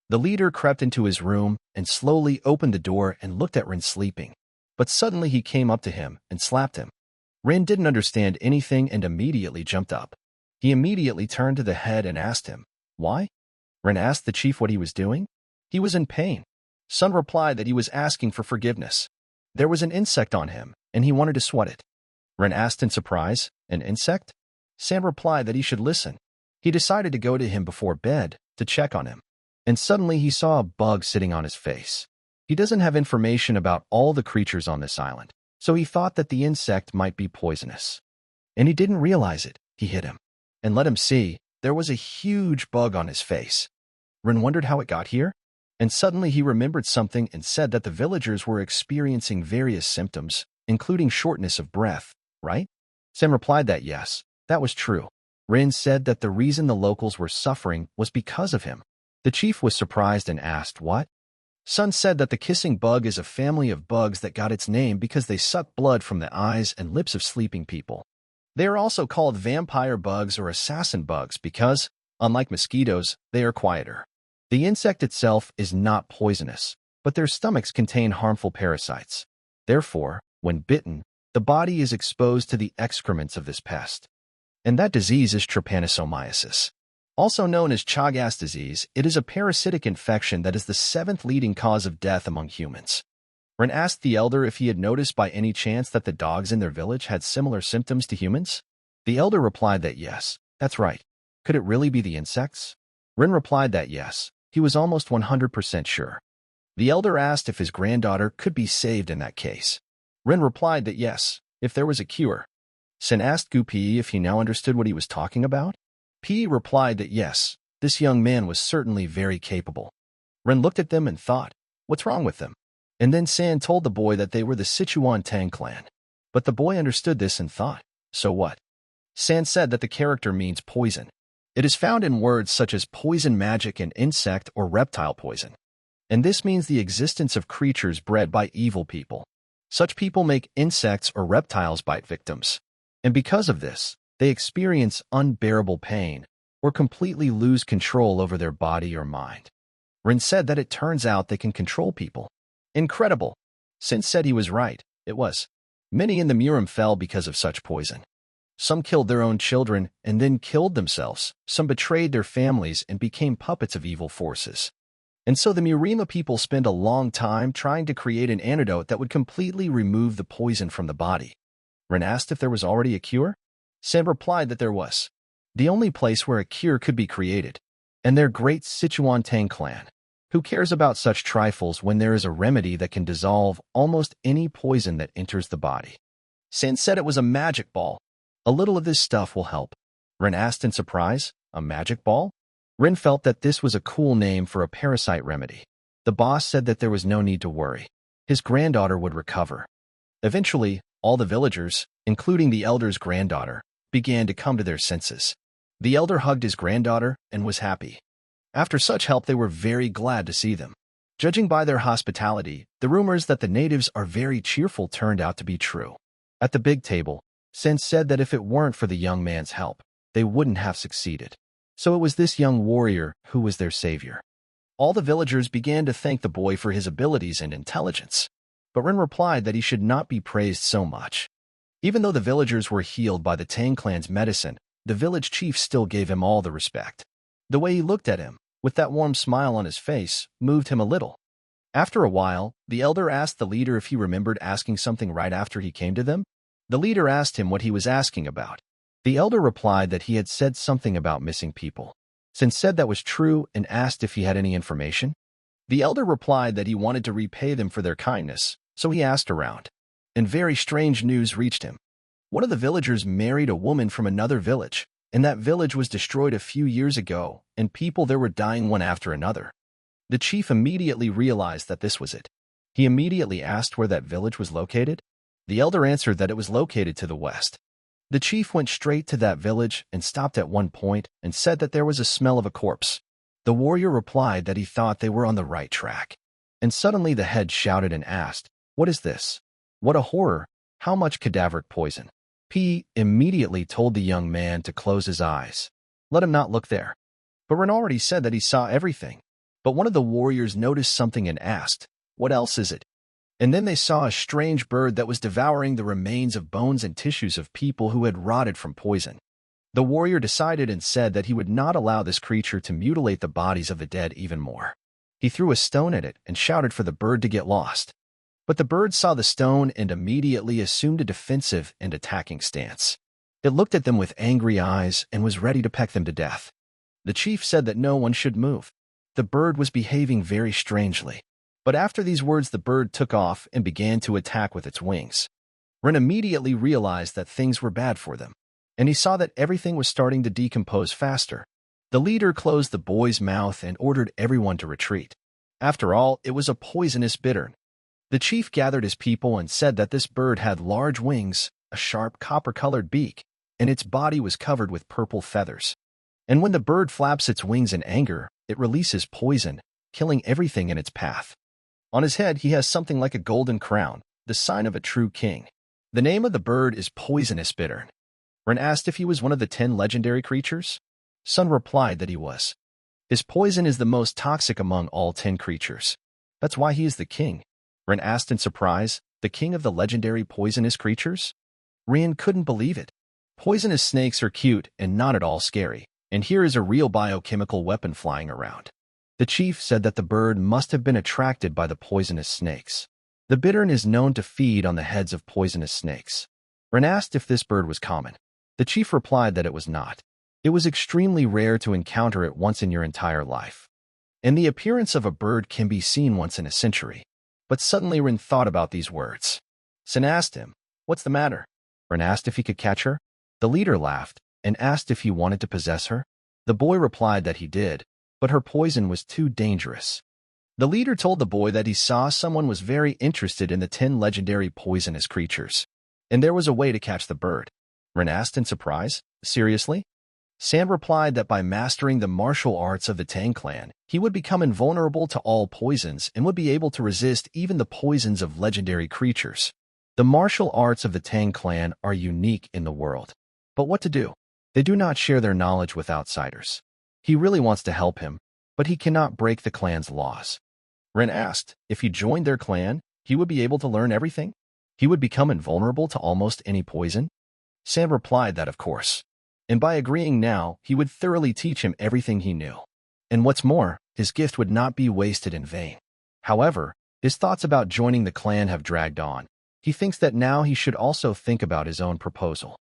The leader crept into his room and slowly opened the door and looked at Ren sleeping, but suddenly he came up to him and slapped him. Ren didn't understand anything and immediately jumped up. He immediately turned to the head and asked him, "Why?" Ren asked the chief what he was doing. He was in pain. Sun replied that he was asking for forgiveness. There was an insect on him, and he wanted to swat it. Ren asked in surprise, "An insect?" San replied that he should listen. He decided to go to him before bed to check on him, and suddenly he saw a bug sitting on his face. He doesn't have information about all the creatures on this island, so he thought that the insect might be poisonous. And he didn't realize it. He hit him and let him see there was a huge bug on his face. Ren wondered how it got here, and suddenly he remembered something and said that the villagers were experiencing various symptoms, including shortness of breath, right? Sam replied that yes, that was true. Ren said that the reason the locals were suffering was because of him. The chief was surprised and asked, "What?" Sun said that the kissing bug is a family of bugs that got its name because they suck blood from the eyes and lips of sleeping people. They are also called vampire bugs or assassin bugs because, unlike mosquitoes, they are quieter. The insect itself is not poisonous, but their stomachs contain harmful parasites. Therefore, when bitten, the body is exposed to the excrements of this pest. And that disease is trypanosomiasis. Also known as Chagas disease, it is a parasitic infection that is the 7th leading cause of death among humans. Ren asked the elder if he had noticed by any chance that the dogs in their village had similar symptoms to humans. The elder replied that yes, that's right. Could it really be the insects? Ren replied that yes, he was almost 100% sure. The elder asked if his granddaughter could be saved in that case. Ren replied that yes, if there was a cure. Sen asked Gu Pi if he now understood what he was talking about. Pi replied that yes, this young man was certainly very capable. Ren looked at them and thought, What's wrong with them? And then San told the boy that they were the Sichuan Tang Clan. But the boy understood this and thought, so what? San said that the character means poison. It is found in words such as poison magic and insect or reptile poison. And this means the existence of creatures bred by evil people. Such people make insects or reptiles bite victims. And because of this, they experience unbearable pain or completely lose control over their body or mind. Rin said that it turns out they can control people. Incredible. Sin said he was right. It was. Many in the Murim fell because of such poison. Some killed their own children and then killed themselves. Some betrayed their families and became puppets of evil forces. And so the Murima people spend a long time trying to create an antidote that would completely remove the poison from the body. Rin asked if there was already a cure. Sam replied that there was. The only place where a cure could be created. And their great Sichuan Tang Clan. Who cares about such trifles when there is a remedy that can dissolve almost any poison that enters the body? San said it was a magic ball. A little of this stuff will help. Rin asked in surprise, a magic ball? Rin felt that this was a cool name for a parasite remedy. The boss said that there was no need to worry. His granddaughter would recover. Eventually, all the villagers, including the elder's granddaughter, began to come to their senses. The elder hugged his granddaughter and was happy. After such help, they were very glad to see them. Judging by their hospitality, the rumors that the natives are very cheerful turned out to be true. At the big table, Sen said that if it weren't for the young man's help, they wouldn't have succeeded. So it was this young warrior who was their savior. All the villagers began to thank the boy for his abilities and intelligence. But Rin replied that he should not be praised so much. Even though the villagers were healed by the Tang Clan's medicine, the village chief still gave him all the respect. The way he looked at him, with that warm smile on his face, moved him a little. After a while, the elder asked the leader if he remembered asking something right after he came to them. The leader asked him what he was asking about. The elder replied that he had said something about missing people. Sin said that was true and asked if he had any information. The elder replied that he wanted to repay them for their kindness, so he asked around. And very strange news reached him. One of the villagers married a woman from another village, and that village was destroyed a few years ago, and people there were dying one after another. The chief immediately realized that this was it. He immediately asked where that village was located. The elder answered that it was located to the west. The chief went straight to that village and stopped at one point and said that there was a smell of a corpse. The warrior replied that he thought they were on the right track. And suddenly the head shouted and asked, "What is this? What a horror! How much cadaveric poison?" P immediately told the young man to close his eyes. Let him not look there. But Ren already said that he saw everything. But one of the warriors noticed something and asked, "What else is it?" And then they saw a strange bird that was devouring the remains of bones and tissues of people who had rotted from poison. The warrior decided and said that he would not allow this creature to mutilate the bodies of the dead even more. He threw a stone at it and shouted for the bird to get lost. But the bird saw the stone and immediately assumed a defensive and attacking stance. It looked at them with angry eyes and was ready to peck them to death. The chief said that no one should move. The bird was behaving very strangely. But after these words, the bird took off and began to attack with its wings. Ren immediately realized that things were bad for them, and he saw that everything was starting to decompose faster. The leader closed the boy's mouth and ordered everyone to retreat. After all, it was a poisonous bittern. The chief gathered his people and said that this bird had large wings, a sharp copper-colored beak, and its body was covered with purple feathers. And when the bird flaps its wings in anger, it releases poison, killing everything in its path. On his head, he has something like a golden crown, the sign of a true king. The name of the bird is Poisonous Bittern. Ren asked if he was one of the 10 legendary creatures. Sun replied that he was. His poison is the most toxic among all 10 creatures. That's why he is the king. Ren asked in surprise, the king of the legendary poisonous creatures? Rian couldn't believe it. Poisonous snakes are cute and not at all scary, and here is a real biochemical weapon flying around. The chief said that the bird must have been attracted by the poisonous snakes. The bittern is known to feed on the heads of poisonous snakes. Ren asked if this bird was common. The chief replied that it was not. It was extremely rare to encounter it once in your entire life. And the appearance of a bird can be seen once in a century. But suddenly Ren thought about these words. Sin asked him, "What's the matter?" Ren asked if he could catch her. The leader laughed and asked if he wanted to possess her. The boy replied that he did, but her poison was too dangerous. The leader told the boy that he saw someone was very interested in the 10 legendary poisonous creatures, and there was a way to catch the bird. Ren asked in surprise, "Seriously?" Sam replied that by mastering the martial arts of the Tang Clan, he would become invulnerable to all poisons and would be able to resist even the poisons of legendary creatures. The martial arts of the Tang Clan are unique in the world. But what to do? They do not share their knowledge with outsiders. He really wants to help him, but he cannot break the clan's laws. Ren asked if he joined their clan, he would be able to learn everything. He would become invulnerable to almost any poison. Sam replied that of course. And by agreeing now, he would thoroughly teach him everything he knew. And what's more, his gift would not be wasted in vain. However, his thoughts about joining the clan have dragged on. He thinks that now he should also think about his own proposal.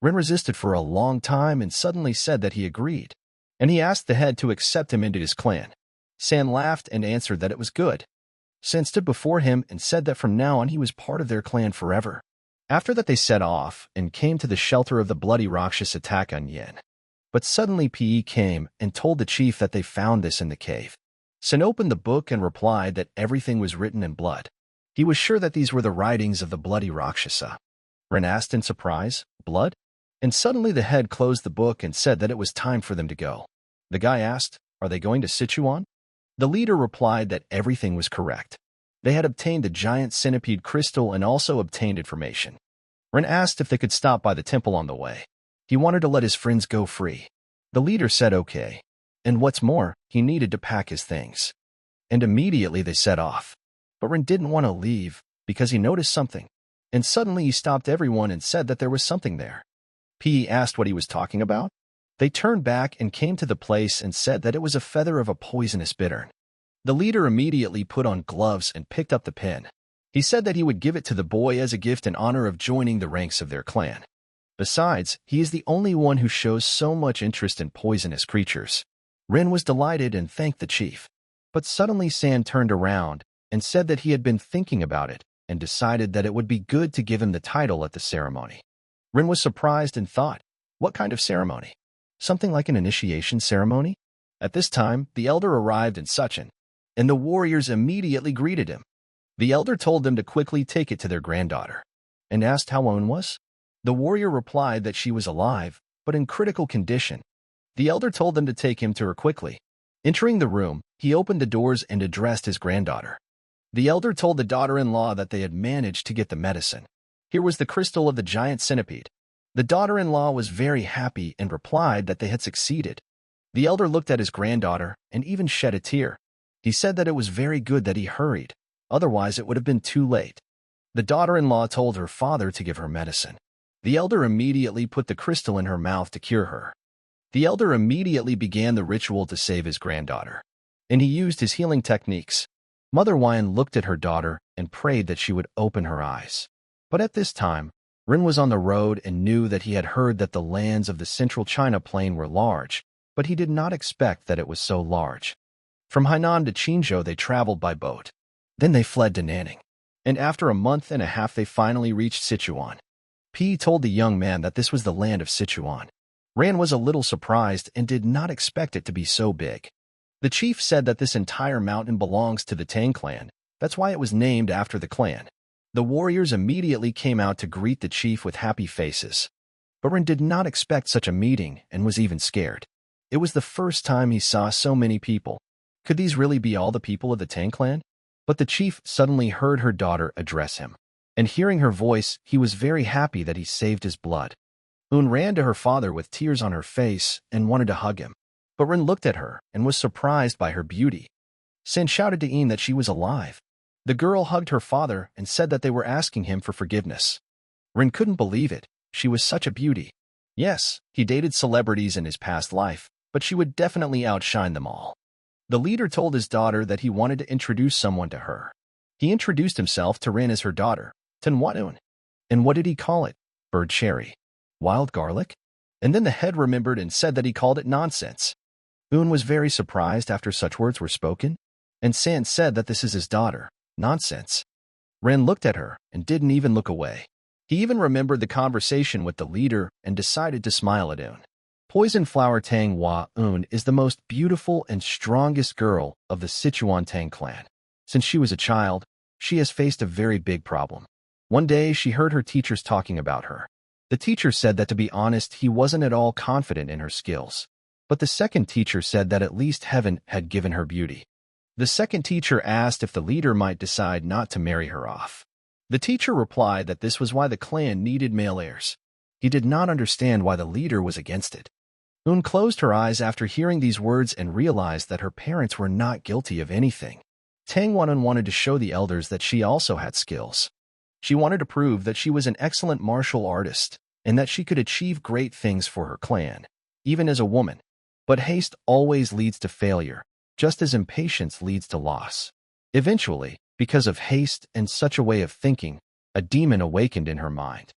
Ren resisted for a long time and suddenly said that he agreed. And he asked the head to accept him into his clan. San laughed and answered that it was good. San stood before him and said that from now on he was part of their clan forever. After that they set off and came to the shelter of the bloody Rakshas attack on Yin. But suddenly Pe came and told the chief that they found this in the cave. Sen opened the book and replied that everything was written in blood. He was sure that these were the writings of the bloody Rakshasa. Ren asked in surprise, "Blood?" And suddenly the head closed the book and said that it was time for them to go. The guy asked, "Are they going to Sichuan?" The leader replied that everything was correct. They had obtained the giant centipede crystal and also obtained information. Ren asked if they could stop by the temple on the way. He wanted to let his friends go free. The leader said okay. And what's more, he needed to pack his things. And immediately they set off. But Ren didn't want to leave because he noticed something. And suddenly he stopped everyone and said that there was something there. P asked what he was talking about. They turned back and came to the place and said that it was a feather of a poisonous bittern. The leader immediately put on gloves and picked up the pin. He said that he would give it to the boy as a gift in honor of joining the ranks of their clan. Besides, he is the only one who shows so much interest in poisonous creatures. Ren was delighted and thanked the chief. But suddenly San turned around and said that he had been thinking about it and decided that it would be good to give him the title at the ceremony. Ren was surprised and thought, what kind of ceremony? Something like an initiation ceremony? At this time, the elder arrived in Sichuan, and the warriors immediately greeted him. The elder told them to quickly take it to their granddaughter, and asked how Owen was. The warrior replied that she was alive, but in critical condition. The elder told them to take him to her quickly. Entering the room, he opened the doors and addressed his granddaughter. The elder told the daughter-in-law that they had managed to get the medicine. Here was the crystal of the giant centipede. The daughter-in-law was very happy and replied that they had succeeded. The elder looked at his granddaughter and even shed a tear. He said that it was very good that he hurried, otherwise it would have been too late. The daughter-in-law told her father to give her medicine. The elder immediately put the crystal in her mouth to cure her. The elder immediately began the ritual to save his granddaughter, and he used his healing techniques. Mother Wyan looked at her daughter and prayed that she would open her eyes. But at this time, Ren was on the road and knew that he had heard that the lands of the central China plain were large, but he did not expect that it was so large. From Hainan to Qinzhou they traveled by boat. Then they fled to Nanning, and after a month and a half they finally reached Sichuan. P told the young man that this was the land of Sichuan. Ran was a little surprised and did not expect it to be so big. The chief said that this entire mountain belongs to the Tang Clan. That's why it was named after the clan. The warriors immediately came out to greet the chief with happy faces. But Ren did not expect such a meeting and was even scared. It was the first time he saw so many people. Could these really be all the people of the Tang Clan? But the chief suddenly heard her daughter address him. And hearing her voice, he was very happy that he saved his blood. Un ran to her father with tears on her face and wanted to hug him. But Ren looked at her and was surprised by her beauty. Sin shouted to In that she was alive. The girl hugged her father and said that they were asking him for forgiveness. Ren couldn't believe it. She was such a beauty. Yes, he dated celebrities in his past life, but she would definitely outshine them all. The leader told his daughter that he wanted to introduce someone to her. He introduced himself to Ren as her daughter, Tanwatun. And what did he call it? Bird cherry. Wild garlic? And then the head remembered and said that he called it nonsense. Un was very surprised after such words were spoken, and San said that this is his daughter. Nonsense. Ren looked at her and didn't even look away. He even remembered the conversation with the leader and decided to smile at Un. Poison flower Tang Un is the most beautiful and strongest girl of the Sichuan Tang Clan. Since she was a child, she has faced a very big problem. One day, she heard her teachers talking about her. The teacher said that, to be honest, he wasn't at all confident in her skills. But the second teacher said that at least heaven had given her beauty. The second teacher asked if the leader might decide not to marry her off. The teacher replied that this was why the clan needed male heirs. He did not understand why the leader was against it. Un closed her eyes after hearing these words and realized that her parents were not guilty of anything. Tang Un wanted to show the elders that she also had skills. She wanted to prove that she was an excellent martial artist and that she could achieve great things for her clan, even as a woman. But haste always leads to failure, just as impatience leads to loss. Eventually, because of haste and such a way of thinking, a demon awakened in her mind.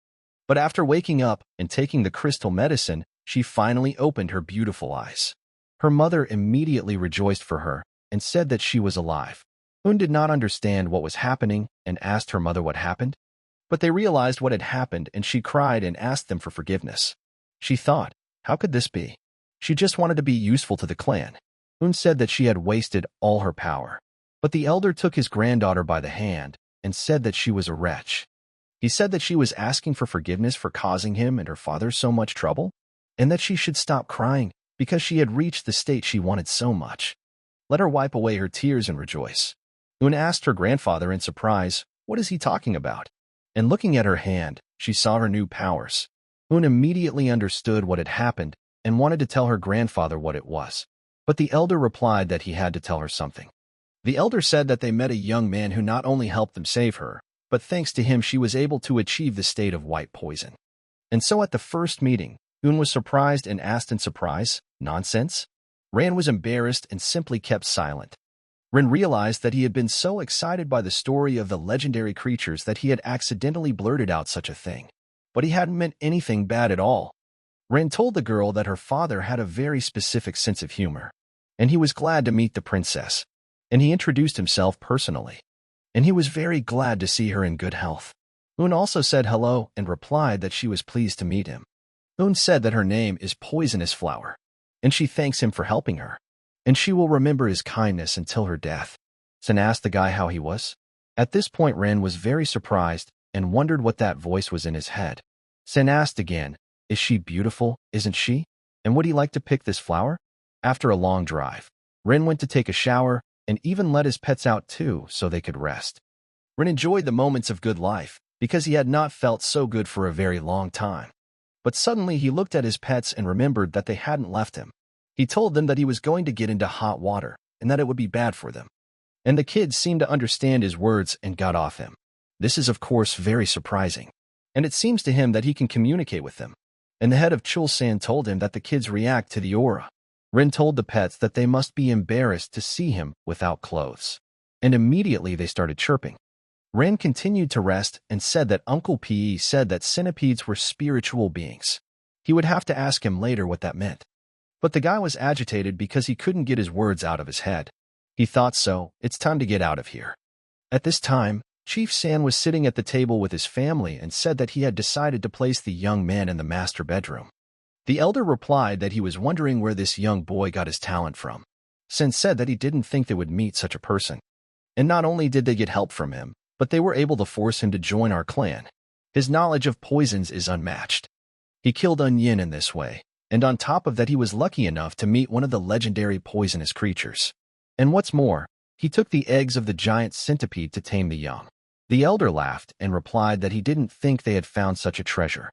But after waking up and taking the crystal medicine, she finally opened her beautiful eyes. Her mother immediately rejoiced for her and said that she was alive. Un did not understand what was happening and asked her mother what happened. But they realized what had happened and she cried and asked them for forgiveness. She thought, how could this be? She just wanted to be useful to the clan. Un said that she had wasted all her power. But the elder took his granddaughter by the hand and said that she was a wretch. He said that she was asking for forgiveness for causing him and her father so much trouble, and that she should stop crying because she had reached the state she wanted so much. Let her wipe away her tears and rejoice. Un asked her grandfather in surprise, what is he talking about? And looking at her hand, she saw her new powers. Un immediately understood what had happened and wanted to tell her grandfather what it was. But the elder replied that he had to tell her something. The elder said that they met a young man who not only helped them save her, but thanks to him she was able to achieve the state of white poison. And so at the first meeting, Un was surprised and asked in surprise, nonsense? Ran was embarrassed and simply kept silent. Ren realized that he had been so excited by the story of the legendary creatures that he had accidentally blurted out such a thing. But he hadn't meant anything bad at all. Ren told the girl that her father had a very specific sense of humor, and he was glad to meet the princess, and he introduced himself personally, and he was very glad to see her in good health. Un also said hello and replied that she was pleased to meet him. Un said that her name is Poisonous Flower, and she thanks him for helping her, and she will remember his kindness until her death. Sen asked the guy how he was. At this point, Ren was very surprised and wondered what that voice was in his head. Sen asked again, is she beautiful, isn't she? And would he like to pick this flower? After a long drive, Ren went to take a shower and even let his pets out too so they could rest. Ren enjoyed the moments of good life because he had not felt so good for a very long time. But suddenly he looked at his pets and remembered that they hadn't left him. He told them that he was going to get into hot water and that it would be bad for them. And the kids seemed to understand his words and got off him. This is of course very surprising. And it seems to him that he can communicate with them. And the head of Chulsan told him that the kids react to the aura. Ren told the pets that they must be embarrassed to see him without clothes. And immediately they started chirping. Ren continued to rest and said that Uncle P.E. said that centipedes were spiritual beings. He would have to ask him later what that meant. But the guy was agitated because he couldn't get his words out of his head. He thought so, it's time to get out of here. At this time, Chief San was sitting at the table with his family and said that he had decided to place the young man in the master bedroom. The elder replied that he was wondering where this young boy got his talent from. Sen said that he didn't think they would meet such a person. And not only did they get help from him, but they were able to force him to join our clan. His knowledge of poisons is unmatched. He killed Onion in this way, and on top of that he was lucky enough to meet one of the legendary poisonous creatures. And what's more, he took the eggs of the giant centipede to tame the young. The elder laughed and replied that he didn't think they had found such a treasure.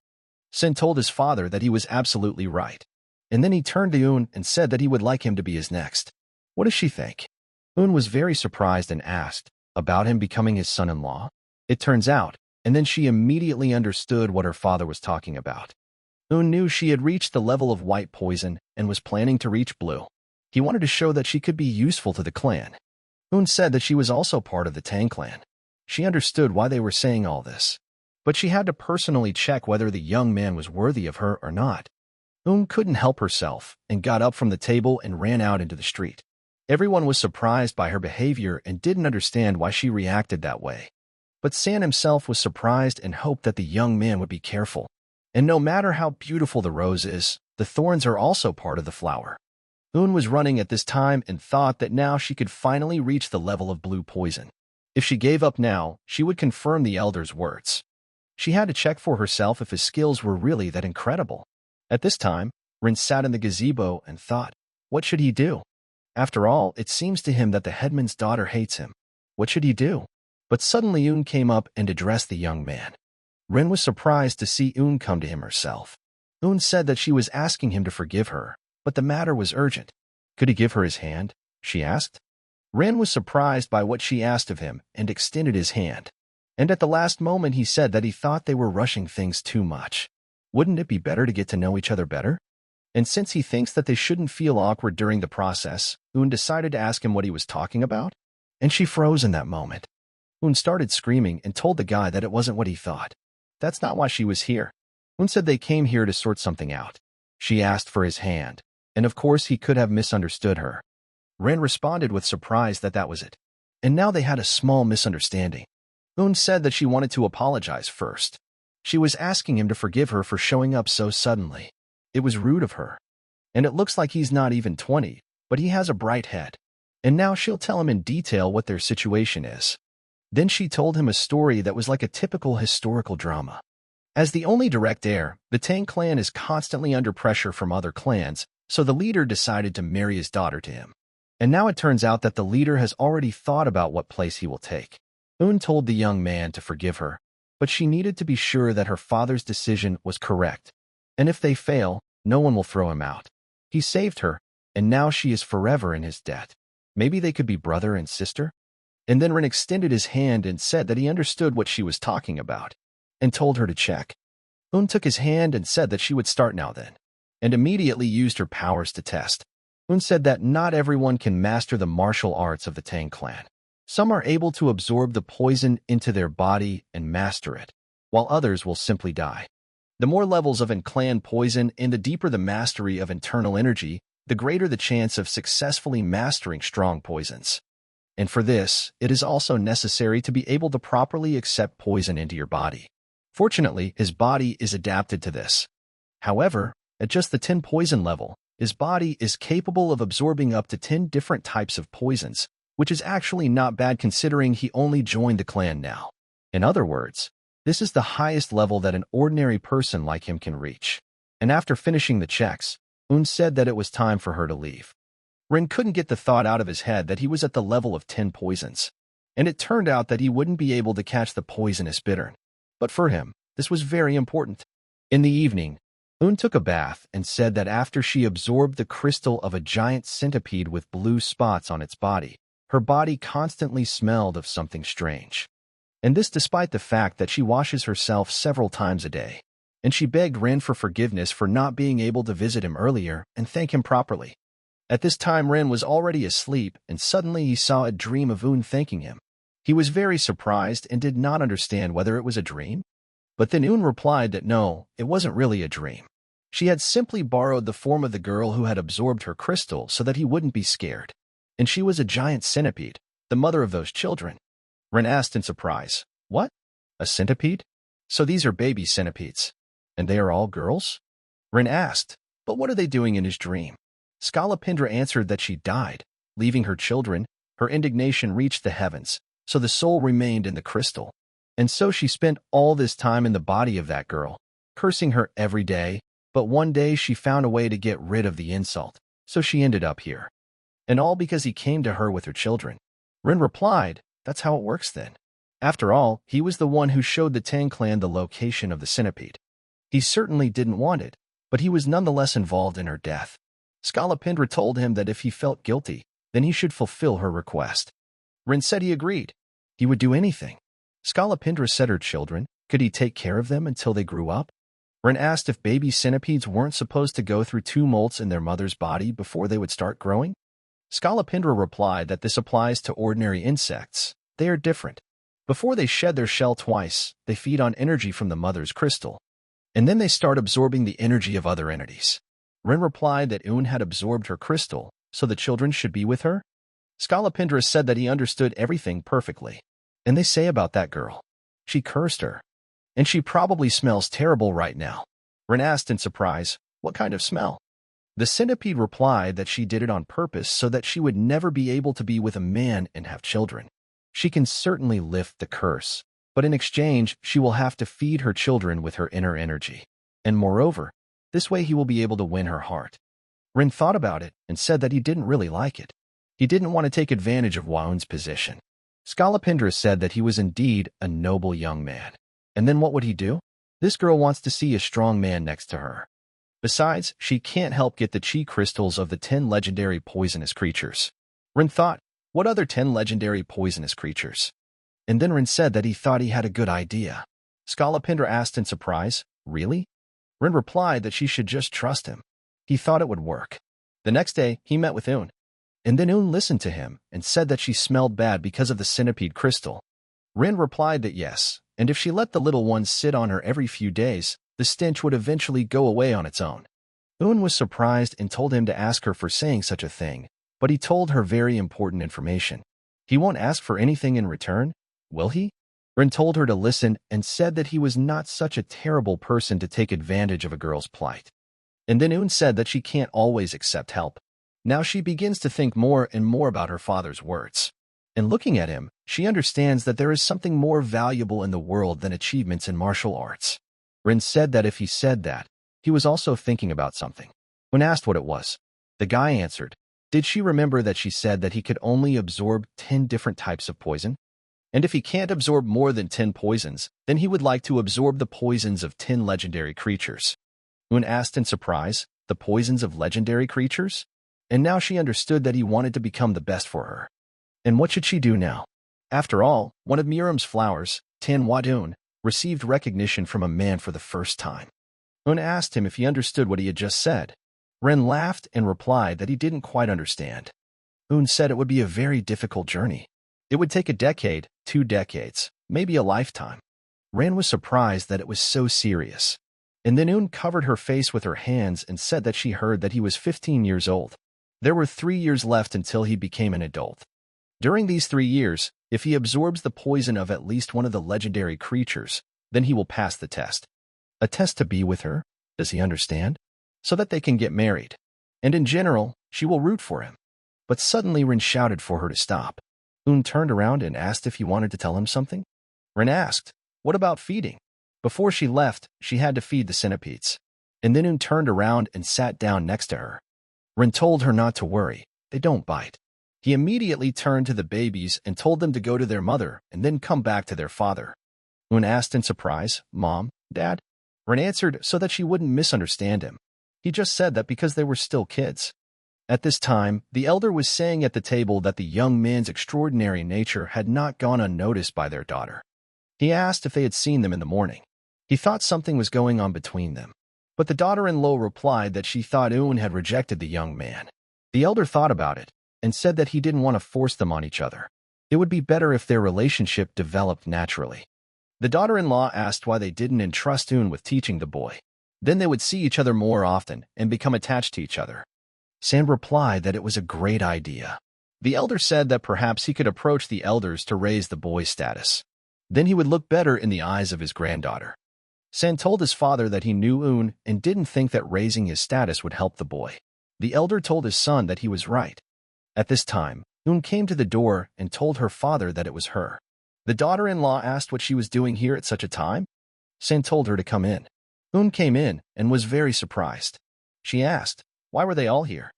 Sen told his father that he was absolutely right. And then he turned to Un and said that he would like him to be his next. What does she think? Un was very surprised and asked, about him becoming his son-in-law? It turns out, and then she immediately understood what her father was talking about. Un knew she had reached the level of white poison and was planning to reach blue. He wanted to show that she could be useful to the clan. Un said that she was also part of the Tang Clan. She understood why they were saying all this. But she had to personally check whether the young man was worthy of her or not. Couldn't help herself and got up from the table and ran out into the street. Everyone was surprised by her behavior and didn't understand why she reacted that way. But San himself was surprised and hoped that the young man would be careful. And no matter how beautiful the rose is, The thorns are also part of the flower. Un was running at this time and thought that now she could finally reach the level of blue poison. If she gave up now, she would confirm the elder's words. She had to check for herself if his skills were really that incredible. At this time, Rin sat in the gazebo and thought, what should he do? After all, it seems to him that the headman's daughter hates him. What should he do? But suddenly Un came up and addressed the young man. Rin was surprised to see Un come to him herself. Un said that she was asking him to forgive her, but the matter was urgent. Could he give her his hand? She asked. Rin was surprised by what she asked of him and extended his hand. And at the last moment he said that he thought they were rushing things too much. Wouldn't it be better to get to know each other better? And since he thinks that they shouldn't feel awkward during the process, Un decided to ask him what he was talking about. And she froze in that moment. Un started screaming and told the guy that it wasn't what he thought. That's not why she was here. Un said they came here to sort something out. She asked for his hand, and of course he could have misunderstood her. Ren responded with surprise that that was it. And now they had a small misunderstanding. Un said that she wanted to apologize first. She was asking him to forgive her for showing up so suddenly. It was rude of her. And it looks like he's not even 20, but he has a bright head. And now she'll tell him in detail what their situation is. Then she told him a story that was like a typical historical drama. As the only direct heir, the Tang Clan is constantly under pressure from other clans, so the leader decided to marry his daughter to him. And now it turns out that the leader has already thought about what place he will take. Un told the young man to forgive her, but she needed to be sure that her father's decision was correct. And if they fail, no one will throw him out. He saved her, and now she is forever in his debt. Maybe they could be brother and sister? And then Ren extended his hand and said that he understood what she was talking about, and told her to check. Un took his hand and said that she would start now then, and immediately used her powers to test. Un said that not everyone can master the martial arts of the Tang Clan. Some are able to absorb the poison into their body and master it, while others will simply die. The more levels of clan poison and the deeper the mastery of internal energy, the greater the chance of successfully mastering strong poisons. And for this, it is also necessary to be able to properly accept poison into your body. Fortunately, his body is adapted to this. However, at just the 10 poison level, his body is capable of absorbing up to 10 different types of poisons, which is actually not bad considering he only joined the clan now. In other words, this is the highest level that an ordinary person like him can reach. And after finishing the checks, Un said that it was time for her to leave. Ren couldn't get the thought out of his head that he was at the level of 10 poisons, and it turned out that he wouldn't be able to catch the poisonous bittern. But for him, this was very important. In the evening, Un took a bath and said that after she absorbed the crystal of a giant centipede with blue spots on its body, her body constantly smelled of something strange. And this despite the fact that she washes herself several times a day. And she begged Ren for forgiveness for not being able to visit him earlier and thank him properly. At this time Ren was already asleep, and suddenly he saw a dream of Un thanking him. He was very surprised and did not understand whether it was a dream. But then Un replied that no, it wasn't really a dream. She had simply borrowed the form of the girl who had absorbed her crystal so that he wouldn't be scared. And she was a giant centipede, the mother of those children. Ren asked in surprise, "What? A centipede? So these are baby centipedes. And they are all girls?" Ren asked, "But what are they doing in his dream?" Skalapindra answered that she died, leaving her children. Her indignation reached the heavens, so the soul remained in the crystal. And so she spent all this time in the body of that girl, cursing her every day, but one day she found a way to get rid of the insult, so she ended up here. And all because he came to her with her children. Ren replied, "That's how it works then." After all, he was the one who showed the Tang Clan the location of the centipede. He certainly didn't want it, but he was nonetheless involved in her death. Skalapindra told him that if he felt guilty, then he should fulfill her request. Ren said he agreed. He would do anything. Skalapindra said her children, could he take care of them until they grew up? Ren asked if baby centipedes weren't supposed to go through 2 molts in their mother's body before they would start growing. Skalapindra replied that this applies to ordinary insects. They are different. Before they shed their shell twice, they feed on energy from the mother's crystal. And then they start absorbing the energy of other entities. Ren replied that Un had absorbed her crystal, so the children should be with her. Skalapindra said that he understood everything perfectly. And they say about that girl. She cursed her. And she probably smells terrible right now. Ren asked in surprise, What kind of smell? The centipede replied that she did it on purpose so that she would never be able to be with a man and have children. She can certainly lift the curse, but in exchange, she will have to feed her children with her inner energy. And moreover, this way he will be able to win her heart. Rin thought about it and said that he didn't really like it. He didn't want to take advantage of Waun's position. Skalapindra said that he was indeed a noble young man. And then what would he do? This girl wants to see a strong man next to her. Besides, she can't help get the chi crystals of the 10 legendary poisonous creatures. Rin thought, what other 10 legendary poisonous creatures? And then Rin said that he thought he had a good idea. Skalapindra asked in surprise, really? Rin replied that she should just trust him. He thought it would work. The next day, he met with Un. And then Un listened to him and said that she smelled bad because of the centipede crystal. Rin replied that yes, and if she let the little ones sit on her every few days, the stench would eventually go away on its own. Un was surprised and told him to ask her for saying such a thing, but he told her very important information. He won't ask for anything in return, will he? Rin told her to listen and said that he was not such a terrible person to take advantage of a girl's plight. And then Un said that she can't always accept help. Now she begins to think more and more about her father's words. And looking at him, she understands that there is something more valuable in the world than achievements in martial arts. Rin said that if he said that, he was also thinking about something. When asked what it was, the guy answered, did she remember that she said that he could only absorb 10 different types of poison? And if he can't absorb more than 10 poisons, then he would like to absorb the poisons of 10 legendary creatures. Un asked in surprise, the poisons of legendary creatures? And now she understood that he wanted to become the best for her. And what should she do now? After all, one of Murim's flowers, Tan Wadun, received recognition from a man for the first time. Un asked him if he understood what he had just said. Ren laughed and replied that he didn't quite understand. Un said it would be a very difficult journey. It would take a decade, 2 decades, maybe a lifetime. Ren was surprised that it was so serious. And then Un covered her face with her hands and said that she heard that he was 15 years old. There were 3 years left until he became an adult. During these 3 years, if he absorbs the poison of at least one of the legendary creatures, then he will pass the test. A test to be with her, does he understand? So that they can get married. And in general, she will root for him. But suddenly Rin shouted for her to stop. Un turned around and asked if he wanted to tell him something. Rin asked, what about feeding? Before she left, she had to feed the centipedes. And then Un turned around and sat down next to her. Rin told her not to worry, they don't bite. He immediately turned to the babies and told them to go to their mother and then come back to their father. Un asked in surprise, Mom, Dad? Rin answered so that she wouldn't misunderstand him. He just said that because they were still kids. At this time, the elder was saying at the table that the young man's extraordinary nature had not gone unnoticed by their daughter. He asked if they had seen them in the morning. He thought something was going on between them. But the daughter-in-law replied that she thought Un had rejected the young man. The elder thought about it and said that he didn't want to force them on each other. It would be better if their relationship developed naturally. The daughter-in-law asked why they didn't entrust Un with teaching the boy. Then they would see each other more often and become attached to each other. San replied that it was a great idea. The elder said that perhaps he could approach the elders to raise the boy's status. Then he would look better in the eyes of his granddaughter. San told his father that he knew Un and didn't think that raising his status would help the boy. The elder told his son that he was right. At this time, Un came to the door and told her father that it was her. The daughter-in-law asked what she was doing here at such a time. San told her to come in. Un came in and was very surprised. She asked, why were they all here?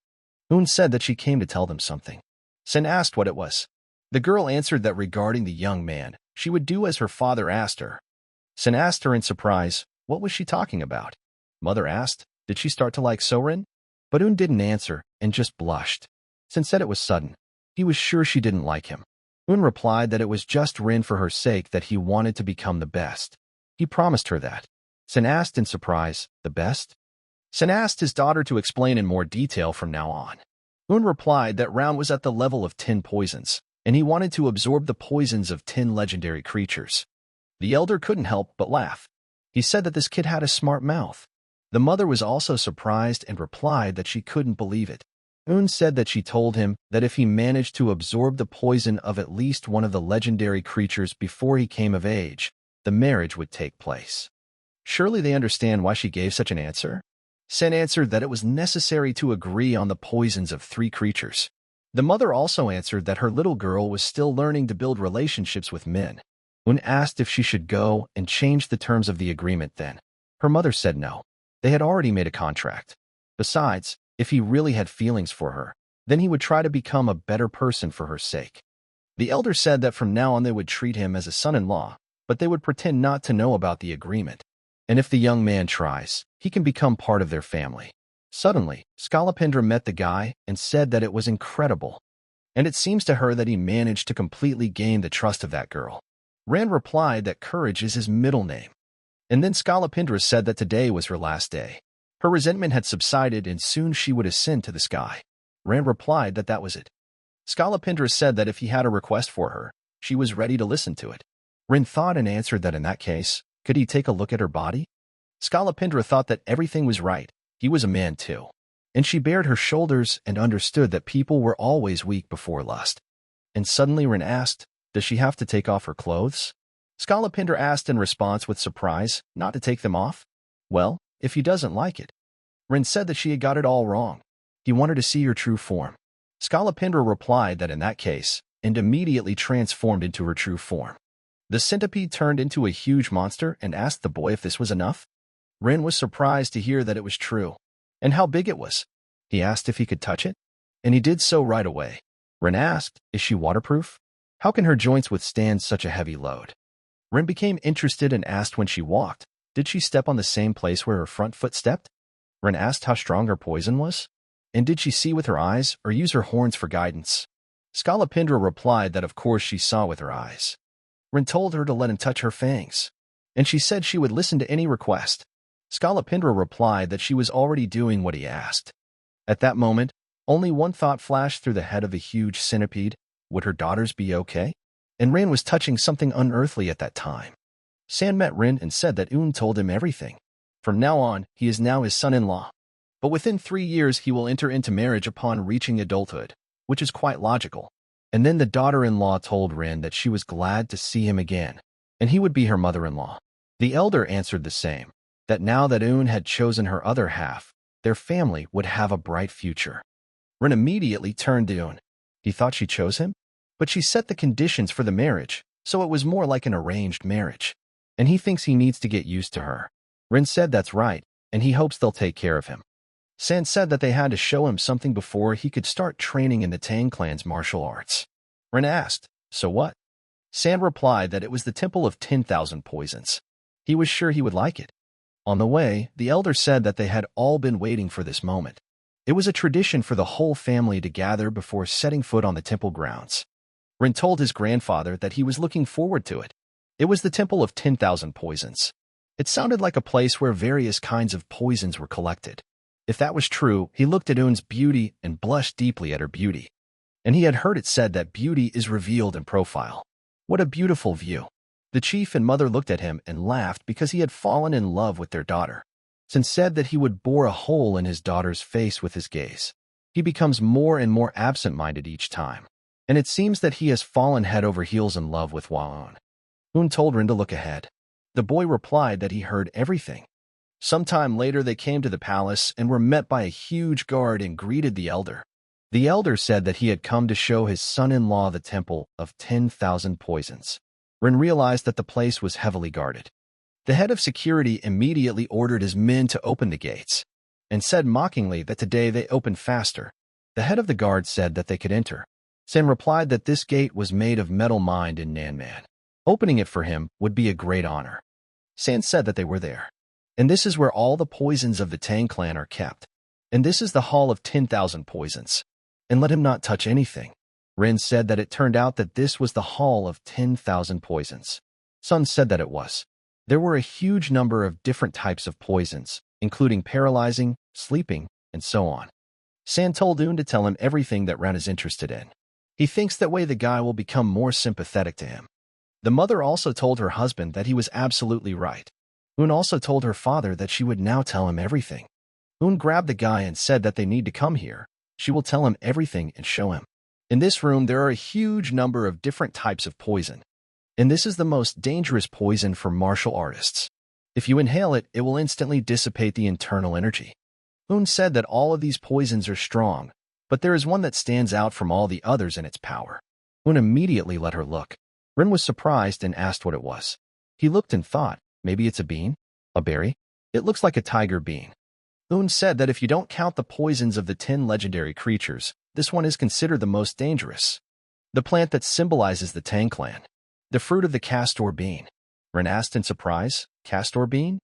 Un said that she came to tell them something. San asked what it was. The girl answered that regarding the young man, she would do as her father asked her. San asked her in surprise, what was she talking about? Mother asked, did she start to like Sorin? But Un didn't answer and just blushed. Sin said it was sudden. He was sure she didn't like him. Un replied that it was just Rin for her sake that he wanted to become the best. He promised her that. Sin asked in surprise, the best? Sin asked his daughter to explain in more detail from now on. Un replied that Round was at the level of 10 poisons, and he wanted to absorb the poisons of 10 legendary creatures. The elder couldn't help but laugh. He said that this kid had a smart mouth. The mother was also surprised and replied that she couldn't believe it. Un said that she told him that if he managed to absorb the poison of at least one of the legendary creatures before he came of age, the marriage would take place. Surely they understand why she gave such an answer? Sen answered that it was necessary to agree on the poisons of 3 creatures. The mother also answered that her little girl was still learning to build relationships with men. Un asked if she should go and change the terms of the agreement then. Her mother said no. They had already made a contract. Besides, if he really had feelings for her, then he would try to become a better person for her sake. The elder said that from now on they would treat him as a son-in-law, but they would pretend not to know about the agreement. And if the young man tries, he can become part of their family. Suddenly, Skalapindra met the guy and said that it was incredible. And it seems to her that he managed to completely gain the trust of that girl. Rand replied that courage is his middle name. And then Skalapindra said that today was her last day. Her resentment had subsided and soon she would ascend to the sky. Rand replied that that was it. Skalapindra said that if he had a request for her, she was ready to listen to it. Rand thought and answered that in that case, could he take a look at her body? Skalapindra thought that everything was right. He was a man too. And she bared her shoulders and understood that people were always weak before lust. And suddenly Rand asked, does she have to take off her clothes? Skalapindra asked in response with surprise, not to take them off? Well, if he doesn't like it. Rand said that she had got it all wrong. He wanted to see her true form. Skalapindra replied that in that case, and immediately transformed into her true form. The centipede turned into a huge monster and asked the boy if this was enough. Ren was surprised to hear that it was true, and how big it was. He asked if he could touch it, and he did so right away. Ren asked, is she waterproof? How can her joints withstand such a heavy load? Ren became interested and asked when she walked, did she step on the same place where her front foot stepped? Ren asked how strong her poison was, and did she see with her eyes or use her horns for guidance? Skalapindra replied that of course she saw with her eyes. Ren told her to let him touch her fangs, and she said she would listen to any request. Skalapindra replied that she was already doing what he asked. At that moment, only one thought flashed through the head of the huge centipede. Would her daughters be okay? And Ren was touching something unearthly at that time. San met Ren and said that Un told him everything. From now on, he is now his son-in-law. But within 3 years he will enter into marriage upon reaching adulthood, which is quite logical. And then the daughter-in-law told Ren that she was glad to see him again, and he would be her mother-in-law. The elder answered the same, that now that Un had chosen her other half, their family would have a bright future. Ren immediately turned to Un. He thought she chose him, but she set the conditions for the marriage, so it was more like an arranged marriage. And he thinks he needs to get used to her. Ren said that's right, and he hopes they'll take care of him. San said that they had to show him something before he could start training in the Tang Clan's martial arts. Ren asked, so what? San replied that it was the Temple of 10,000 Poisons. He was sure he would like it. On the way, the elder said that they had all been waiting for this moment. It was a tradition for the whole family to gather before setting foot on the temple grounds. Ren told his grandfather that he was looking forward to it. It was the Temple of 10,000 Poisons. It sounded like a place where various kinds of poisons were collected. If that was true, he looked at Un's beauty and blushed deeply at her beauty. And he had heard it said that beauty is revealed in profile. What a beautiful view. The chief and mother looked at him and laughed because he had fallen in love with their daughter. Sin said that he would bore a hole in his daughter's face with his gaze. He becomes more and more absent-minded each time. And it seems that he has fallen head over heels in love with Waon. Un told Ren to look ahead. The boy replied that he heard everything. Sometime later they came to the palace and were met by a huge guard and greeted the elder. The elder said that he had come to show his son-in-law the Temple of 10,000 Poisons. Ren realized that the place was heavily guarded. The head of security immediately ordered his men to open the gates, and said mockingly that today they opened faster. The head of the guard said that they could enter. Sen replied that this gate was made of metal mined in Nanman. Opening it for him would be a great honor. San said that they were there. And this is where all the poisons of the Tang Clan are kept. And this is the Hall of 10,000 Poisons. And let him not touch anything. Ren said that it turned out that this was the Hall of 10,000 Poisons. Sun said that it was. There were a huge number of different types of poisons, including paralyzing, sleeping, and so on. San told Un to tell him everything that Ren is interested in. He thinks that way the guy will become more sympathetic to him. The mother also told her husband that he was absolutely right. Un also told her father that she would now tell him everything. Un grabbed the guy and said that they need to come here. She will tell him everything and show him. In this room, there are a huge number of different types of poison. And this is the most dangerous poison for martial artists. If you inhale it, it will instantly dissipate the internal energy. Un said that all of these poisons are strong, but there is one that stands out from all the others in its power. Un immediately let her look. Rin was surprised and asked what it was. He looked and thought, maybe it's a bean? A berry? It looks like a tiger bean. Un said that if you don't count the poisons of the 10 legendary creatures, this one is considered the most dangerous. The plant that symbolizes the Tang Clan. The fruit of the castor bean. Rin asked in surprise, castor bean?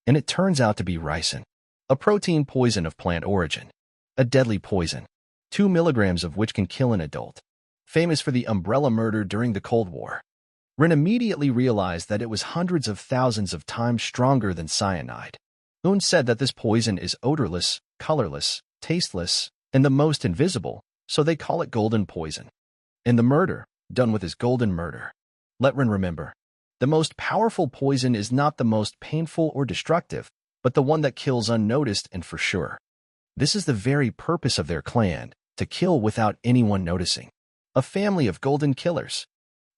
And it turns out to be ricin, a protein poison of plant origin. A deadly poison, 2 milligrams of which can kill an adult. Famous for the umbrella murder during the Cold War. Rin immediately realized that it was hundreds of thousands of times stronger than cyanide. Un said that this poison is odorless, colorless, tasteless, and the most invisible, so they call it golden poison. And the murder, done with his golden murder. Let Rin remember, the most powerful poison is not the most painful or destructive, but the one that kills unnoticed and for sure. This is the very purpose of their clan, to kill without anyone noticing. A family of golden killers.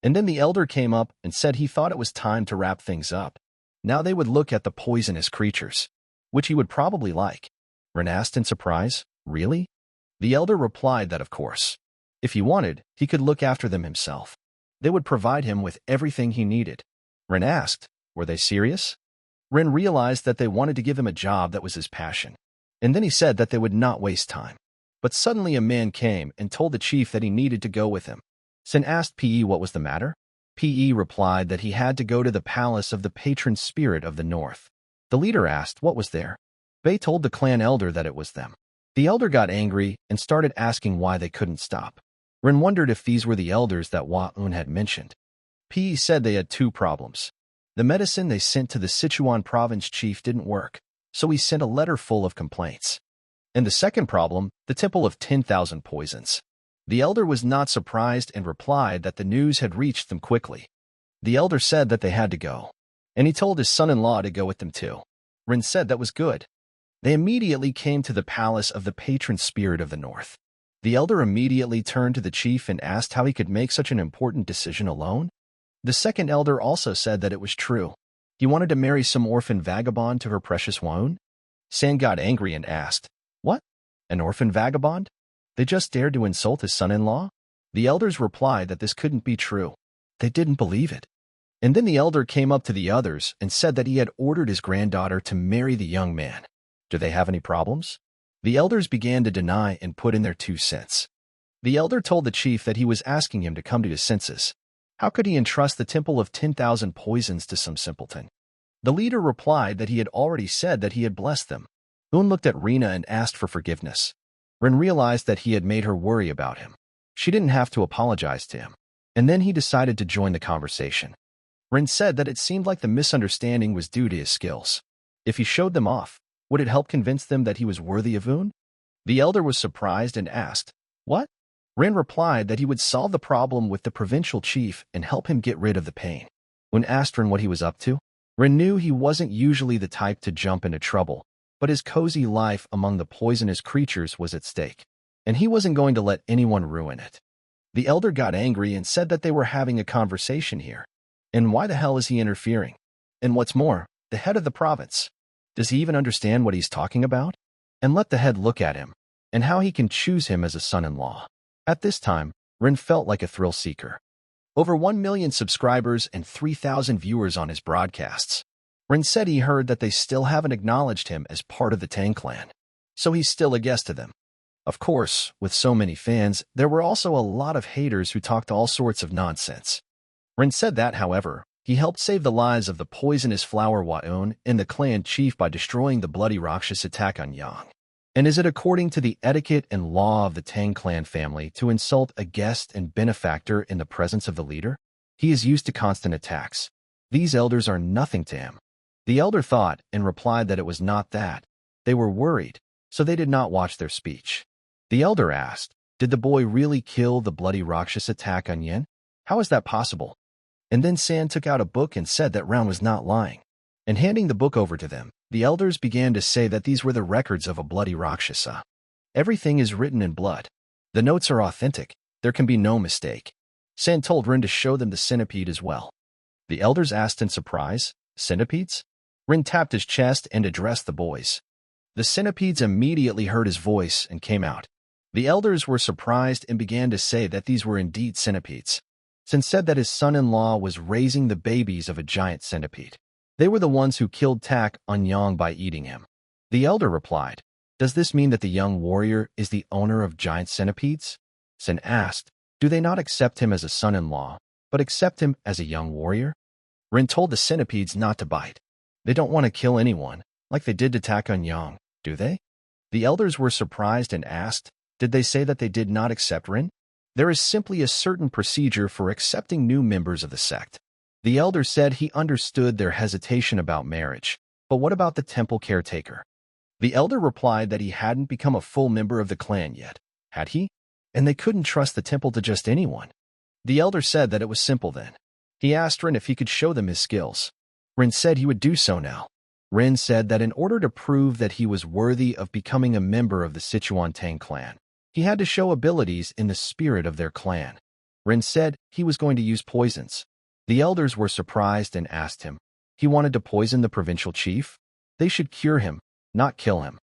And then the elder came up and said he thought it was time to wrap things up. Now they would look at the poisonous creatures, which he would probably like. Rin asked in surprise, really? The elder replied that of course. If he wanted, he could look after them himself. They would provide him with everything he needed. Rin asked, were they serious? Rin realized that they wanted to give him a job that was his passion. And then he said that they would not waste time. But suddenly a man came and told the chief that he needed to go with him. Sin asked Pe what was the matter. Pe replied that he had to go to the palace of the patron spirit of the north. The leader asked what was there. Bei told the clan elder that it was them. The elder got angry and started asking why they couldn't stop. Rin wondered if these were the elders that Wa-un had mentioned. Pe said they had 2 problems. The medicine they sent to the Sichuan province chief didn't work, so he sent a letter full of complaints. And the second problem, the temple of 10,000 poisons. The elder was not surprised and replied that the news had reached them quickly. The elder said that they had to go, and he told his son-in-law to go with them too. Rin said that was good. They immediately came to the palace of the patron spirit of the north. The elder immediately turned to the chief and asked how he could make such an important decision alone. The second elder also said that it was true. He wanted to marry some orphan vagabond to her precious Waun. San got angry and asked, what? An orphan vagabond? They just dared to insult his son-in-law? The elders replied that this couldn't be true. They didn't believe it. And then the elder came up to the others and said that he had ordered his granddaughter to marry the young man. Do they have any problems? The elders began to deny and put in their 2 cents. The elder told the chief that he was asking him to come to his senses. How could he entrust the temple of 10,000 poisons to some simpleton? The leader replied that he had already said that he had blessed them. Un looked at Rina and asked for forgiveness. Rin realized that he had made her worry about him. She didn't have to apologize to him. And then he decided to join the conversation. Rin said that it seemed like the misunderstanding was due to his skills. If he showed them off, would it help convince them that he was worthy of Un? The elder was surprised and asked, what? Rin replied that he would solve the problem with the provincial chief and help him get rid of the pain. When asked Rin what he was up to, Rin knew he wasn't usually the type to jump into trouble, but his cozy life among the poisonous creatures was at stake, and he wasn't going to let anyone ruin it. The elder got angry and said that they were having a conversation here. And why the hell is he interfering? And what's more, the head of the province. Does he even understand what he's talking about? And let the head look at him, and how he can choose him as a son-in-law. At this time, Rin felt like a thrill-seeker. Over 1 million subscribers and 3,000 viewers on his broadcasts. Rin said he heard that they still haven't acknowledged him as part of the Tang Clan, so he's still a guest to them. Of course, with so many fans, there were also a lot of haters who talked all sorts of nonsense. Rin said that, however, he helped save the lives of the poisonous flower Waun and the clan chief by destroying the bloody Rakshas attack on Yang. And is it according to the etiquette and law of the Tang Clan family to insult a guest and benefactor in the presence of the leader? He is used to constant attacks. These elders are nothing to him. The elder thought and replied that it was not that. They were worried, so they did not watch their speech. The elder asked, did the boy really kill the bloody Rakshas attack on Yen? How is that possible? And then San took out a book and said that Round was not lying. And handing the book over to them, the elders began to say that these were the records of a bloody Rakshasa. Everything is written in blood. The notes are authentic. There can be no mistake. San told Rin to show them the centipede as well. The elders asked in surprise, centipedes? Rin tapped his chest and addressed the boys. The centipedes immediately heard his voice and came out. The elders were surprised and began to say that these were indeed centipedes. Sin said that his son-in-law was raising the babies of a giant centipede. They were the ones who killed Tak Anyang by eating him. The elder replied, "Does this mean that the young warrior is the owner of giant centipedes?" Sin asked, "Do they not accept him as a son-in-law, but accept him as a young warrior?" Rin told the centipedes not to bite. They don't want to kill anyone, like they did to Tak Anyang, do they? The elders were surprised and asked, did they say that they did not accept Rin? There is simply a certain procedure for accepting new members of the sect. The elder said he understood their hesitation about marriage, but what about the temple caretaker? The elder replied that he hadn't become a full member of the clan yet, had he? And they couldn't trust the temple to just anyone. The elder said that it was simple then. He asked Rin if he could show them his skills. Rin said he would do so now. Rin said that in order to prove that he was worthy of becoming a member of the Sichuan Tang Clan, he had to show abilities in the spirit of their clan. Rin said he was going to use poisons. The elders were surprised and asked him. He wanted to poison the provincial chief? They should cure him, not kill him.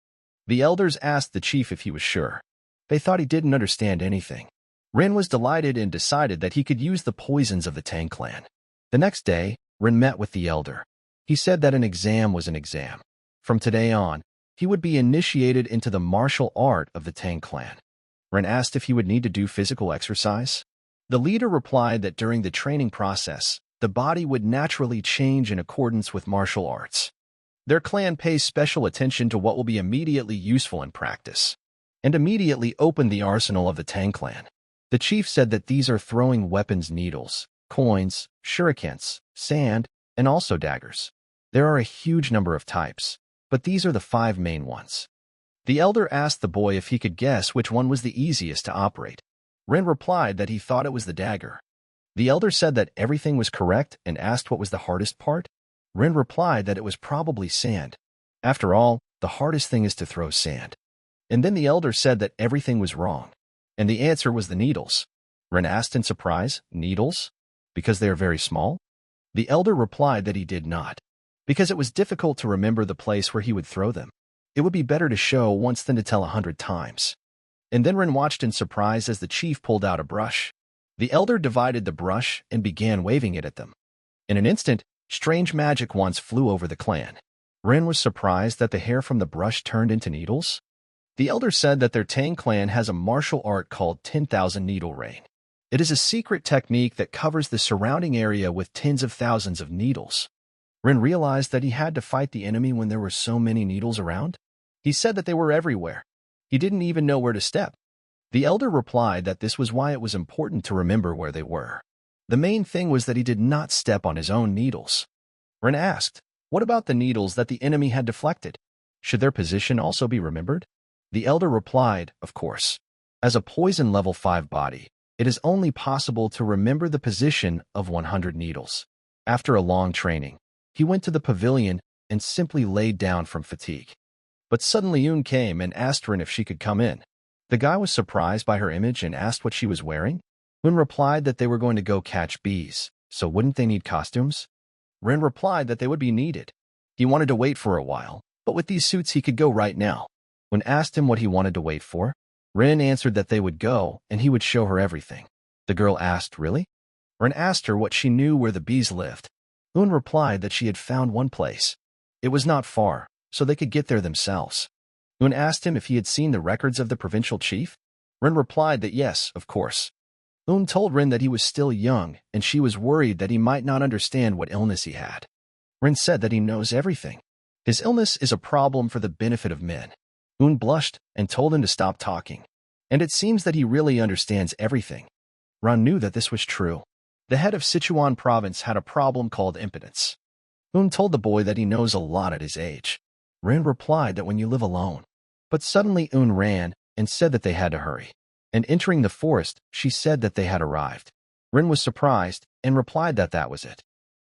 The elders asked the chief if he was sure. They thought he didn't understand anything. Rin was delighted and decided that he could use the poisons of the Tang Clan. The next day, Rin met with the elder. He said that an exam was an exam. From today on, he would be initiated into the martial art of the Tang Clan. Rin asked if he would need to do physical exercise. The leader replied that during the training process, the body would naturally change in accordance with martial arts. Their clan pays special attention to what will be immediately useful in practice, and immediately opened the arsenal of the Tang Clan. The chief said that these are throwing weapons, needles, coins, shurikens, sand, and also daggers. There are a huge number of types, but these are the 5 main ones. The elder asked the boy if he could guess which one was the easiest to operate. Rin replied that he thought it was the dagger. The elder said that everything was correct and asked what was the hardest part. Rin replied that it was probably sand. After all, the hardest thing is to throw sand. And then the elder said that everything was wrong, and the answer was the needles. Rin asked in surprise, needles? Because they are very small? The elder replied that he did not, because it was difficult to remember the place where he would throw them. It would be better to show once than to tell 100 times. And then Rin watched in surprise as the chief pulled out a brush. The elder divided the brush and began waving it at them. In an instant, strange magic wands flew over the clan. Rin was surprised that the hair from the brush turned into needles. The elder said that their Tang clan has a martial art called 10,000 Needle Rain. It is a secret technique that covers the surrounding area with tens of thousands of needles. Rin realized that he had to fight the enemy when there were so many needles around. He said that they were everywhere. He didn't even know where to step. The elder replied that this was why it was important to remember where they were. The main thing was that he did not step on his own needles. Rin asked, what about the needles that the enemy had deflected? Should their position also be remembered? The elder replied, of course. As a poison level 5 body, it is only possible to remember the position of 100 needles. After a long training, he went to the pavilion and simply laid down from fatigue. But suddenly Yoon came and asked Rin if she could come in. The guy was surprised by her image and asked what she was wearing. Rin replied that they were going to go catch bees, so wouldn't they need costumes? Rin replied that they would be needed. He wanted to wait for a while, but with these suits he could go right now. When asked him what he wanted to wait for, Rin answered that they would go and he would show her everything. The girl asked, really? Rin asked her what she knew where the bees lived. Yoon replied that she had found one place. It was not far, so they could get there themselves. Yoon asked him if he had seen the records of the provincial chief. Rin replied that yes, of course. Yoon told Rin that he was still young and she was worried that he might not understand what illness he had. Rin said that he knows everything. His illness is a problem for the benefit of men. Yoon blushed and told him to stop talking. And it seems that he really understands everything. Ran knew that this was true. The head of Sichuan province had a problem called impotence. Yoon told the boy that he knows a lot at his age. Rin replied that when you live alone. But suddenly Yoon ran and said that they had to hurry. And entering the forest, she said that they had arrived. Rin was surprised and replied that that was it.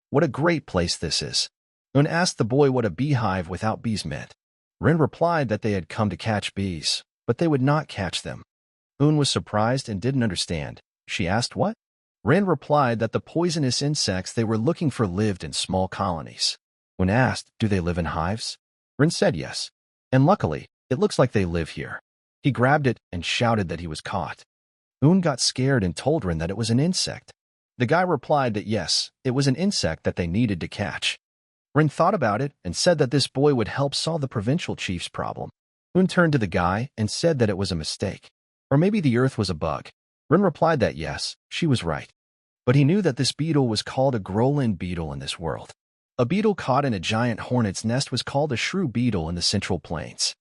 What a great place this is. Yoon asked the boy what a beehive without bees meant. Rin replied that they had come to catch bees, but they would not catch them. Yoon was surprised and didn't understand. She asked what? Rin replied that the poisonous insects they were looking for lived in small colonies. When asked, do they live in hives? Rin said yes. And luckily, it looks like they live here. He grabbed it and shouted that he was caught. Un got scared and told Rin that it was an insect. The guy replied that yes, it was an insect that they needed to catch. Rin thought about it and said that this boy would help solve the provincial chief's problem. Un turned to the guy and said that it was a mistake. Or maybe the earth was a bug. Rin replied that yes, she was right. But he knew that this beetle was called a growland beetle in this world. A beetle caught in a giant hornet's nest was called a shrew beetle in the Central Plains.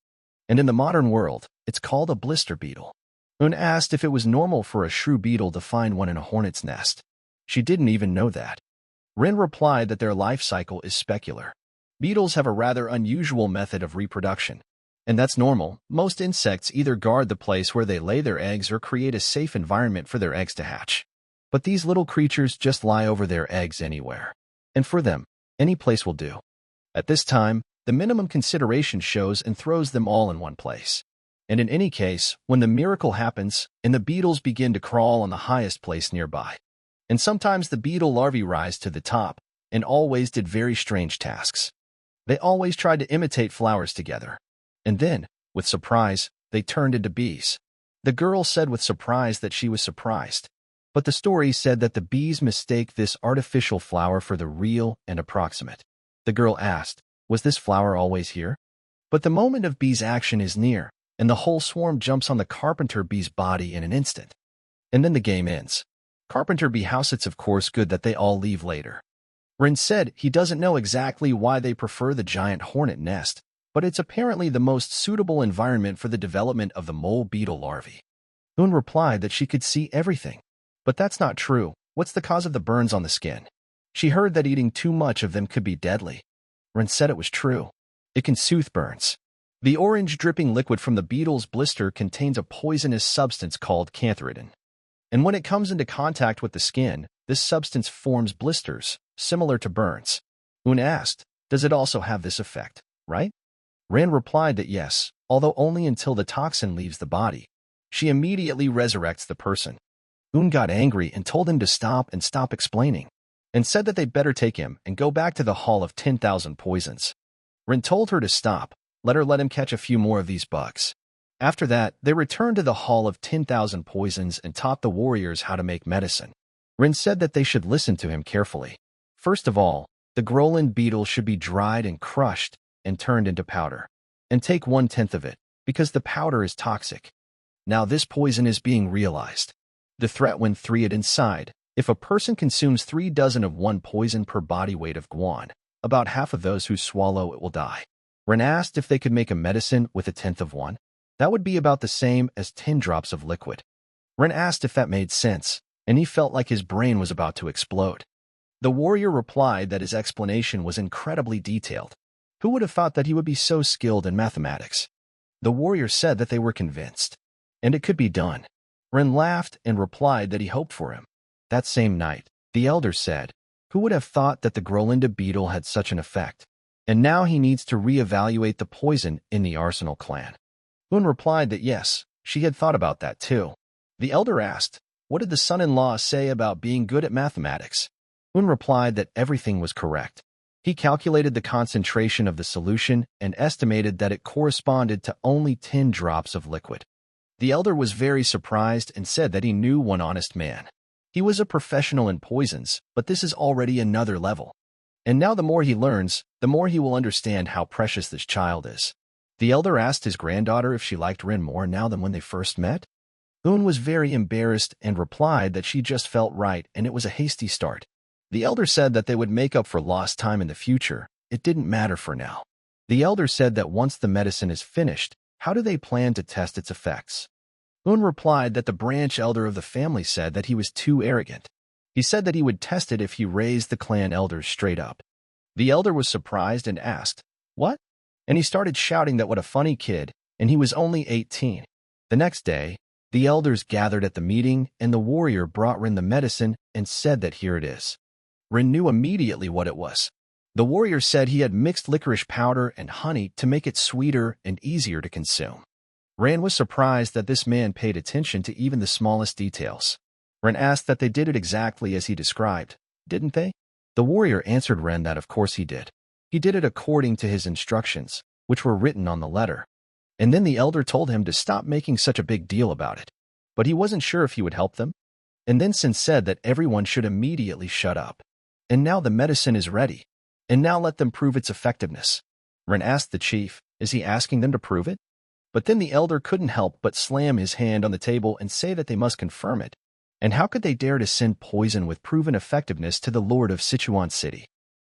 And in the modern world, it's called a blister beetle. Un asked if it was normal for a shrew beetle to find one in a hornet's nest. She didn't even know that. Rin replied that their life cycle is specular. Beetles have a rather unusual method of reproduction. And that's normal. Most insects either guard the place where they lay their eggs or create a safe environment for their eggs to hatch. But these little creatures just lie over their eggs anywhere. And for them, any place will do. At this time, the minimum consideration shows and throws them all in one place. And in any case, when the miracle happens, and the beetles begin to crawl on the highest place nearby. And sometimes the beetle larvae rise to the top, and always did very strange tasks. They always tried to imitate flowers together. And then, with surprise, they turned into bees. The girl said with surprise that she was surprised. But the story said that the bees mistake this artificial flower for the real and approximate. The girl asked, was this flower always here? But the moment of bees' action is near, and the whole swarm jumps on the carpenter bee's body in an instant. And then the game ends. Carpenter bee house, it's of course good that they all leave later. Rin said he doesn't know exactly why they prefer the giant hornet nest, but it's apparently the most suitable environment for the development of the mole beetle larvae. Un replied that she could see everything. But that's not true. What's the cause of the burns on the skin? She heard that eating too much of them could be deadly. Rin said it was true. It can soothe burns. The orange dripping liquid from the beetle's blister contains a poisonous substance called cantharidin. And when it comes into contact with the skin, this substance forms blisters, similar to burns. Un asked, does it also have this effect, right? Rin replied that yes, although only until the toxin leaves the body. She immediately resurrects the person. Un got angry and told him to stop explaining, and said that they'd better take him and go back to the Hall of 10,000 Poisons. Rin told her to stop, let him catch a few more of these bugs. After that, they returned to the Hall of 10,000 Poisons and taught the warriors how to make medicine. Rin said that they should listen to him carefully. First of all, the growland beetle should be dried and crushed and turned into powder. And take 1/10 of it, because the powder is toxic. Now this poison is being realized. The threat when 3 it inside. If a person consumes 3 dozen of one poison per body weight of guan, about half of those who swallow it will die. Rin asked if they could make a medicine with 1/10 of one. That would be about the same as 10 drops of liquid. Rin asked if that made sense, and he felt like his brain was about to explode. The warrior replied that his explanation was incredibly detailed. Who would have thought that he would be so skilled in mathematics? The warrior said that they were convinced, and it could be done. Rin laughed and replied that he hoped for him. That same night, the elder said, who would have thought that the Grolinda beetle had such an effect? And now he needs to reevaluate the poison in the Arsenal clan. Un replied that yes, she had thought about that too. The elder asked, what did the son-in-law say about being good at mathematics? Un replied that everything was correct. He calculated the concentration of the solution and estimated that it corresponded to only 10 drops of liquid. The elder was very surprised and said that he knew one honest man. He was a professional in poisons, but this is already another level. And now the more he learns, the more he will understand how precious this child is. The elder asked his granddaughter if she liked Rin more now than when they first met. Un was very embarrassed and replied that she just felt right and it was a hasty start. The elder said that they would make up for lost time in the future. It didn't matter for now. The elder said that once the medicine is finished, how do they plan to test its effects? Un replied that the branch elder of the family said that he was too arrogant. He said that he would test it if he raised the clan elders straight up. The elder was surprised and asked, what? And he started shouting that what a funny kid, and he was only 18. The next day, the elders gathered at the meeting and the warrior brought Rin the medicine and said that here it is. Rin knew immediately what it was. The warrior said he had mixed licorice powder and honey to make it sweeter and easier to consume. Rin was surprised that this man paid attention to even the smallest details. Rin asked that they did it exactly as he described, didn't they? The warrior answered Rin that of course he did. He did it according to his instructions, which were written on the letter. And then the elder told him to stop making such a big deal about it. But he wasn't sure if he would help them. And then Sin said that everyone should immediately shut up. And now the medicine is ready. And now let them prove its effectiveness. Ren asked the chief, is he asking them to prove it? But then the elder couldn't help but slam his hand on the table and say that they must confirm it. And how could they dare to send poison with proven effectiveness to the lord of Sichuan city?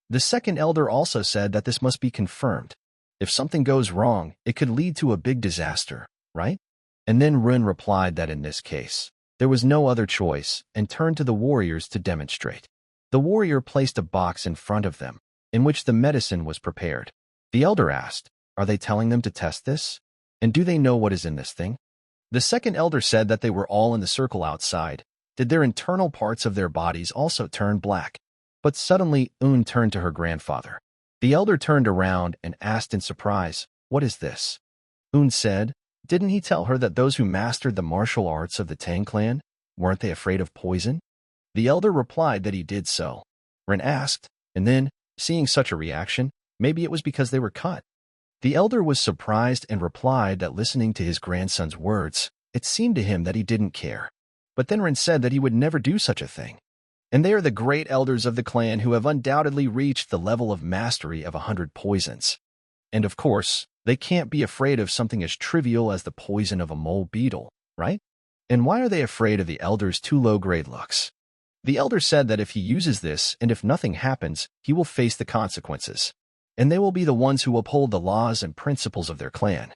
The second elder also said that this must be confirmed. If something goes wrong, it could lead to a big disaster, right? And then Ren replied that in this case, there was no other choice and turned to the warriors to demonstrate. The warrior placed a box in front of them, in which the medicine was prepared. The elder asked, are they telling them to test this? And do they know what is in this thing? The second elder said that they were all in the circle outside. Did their internal parts of their bodies also turn black? But suddenly, turned to her grandfather. The elder turned around and asked in surprise, what is this? Said, didn't he tell her that those who mastered the martial arts of the Tang Clan, weren't they afraid of poison? The elder replied that he did so. Ren asked, and then, seeing such a reaction, maybe it was because they were cut. The elder was surprised and replied that listening to his grandson's words, it seemed to him that he didn't care. But then Ren said that he would never do such a thing. And they are the great elders of the clan who have undoubtedly reached the level of mastery of 100 poisons. And of course, they can't be afraid of something as trivial as the poison of a mole beetle, right? And why are they afraid of the elder's too low-grade looks? The elder said that if he uses this and if nothing happens, he will face the consequences. And they will be the ones who uphold the laws and principles of their clan.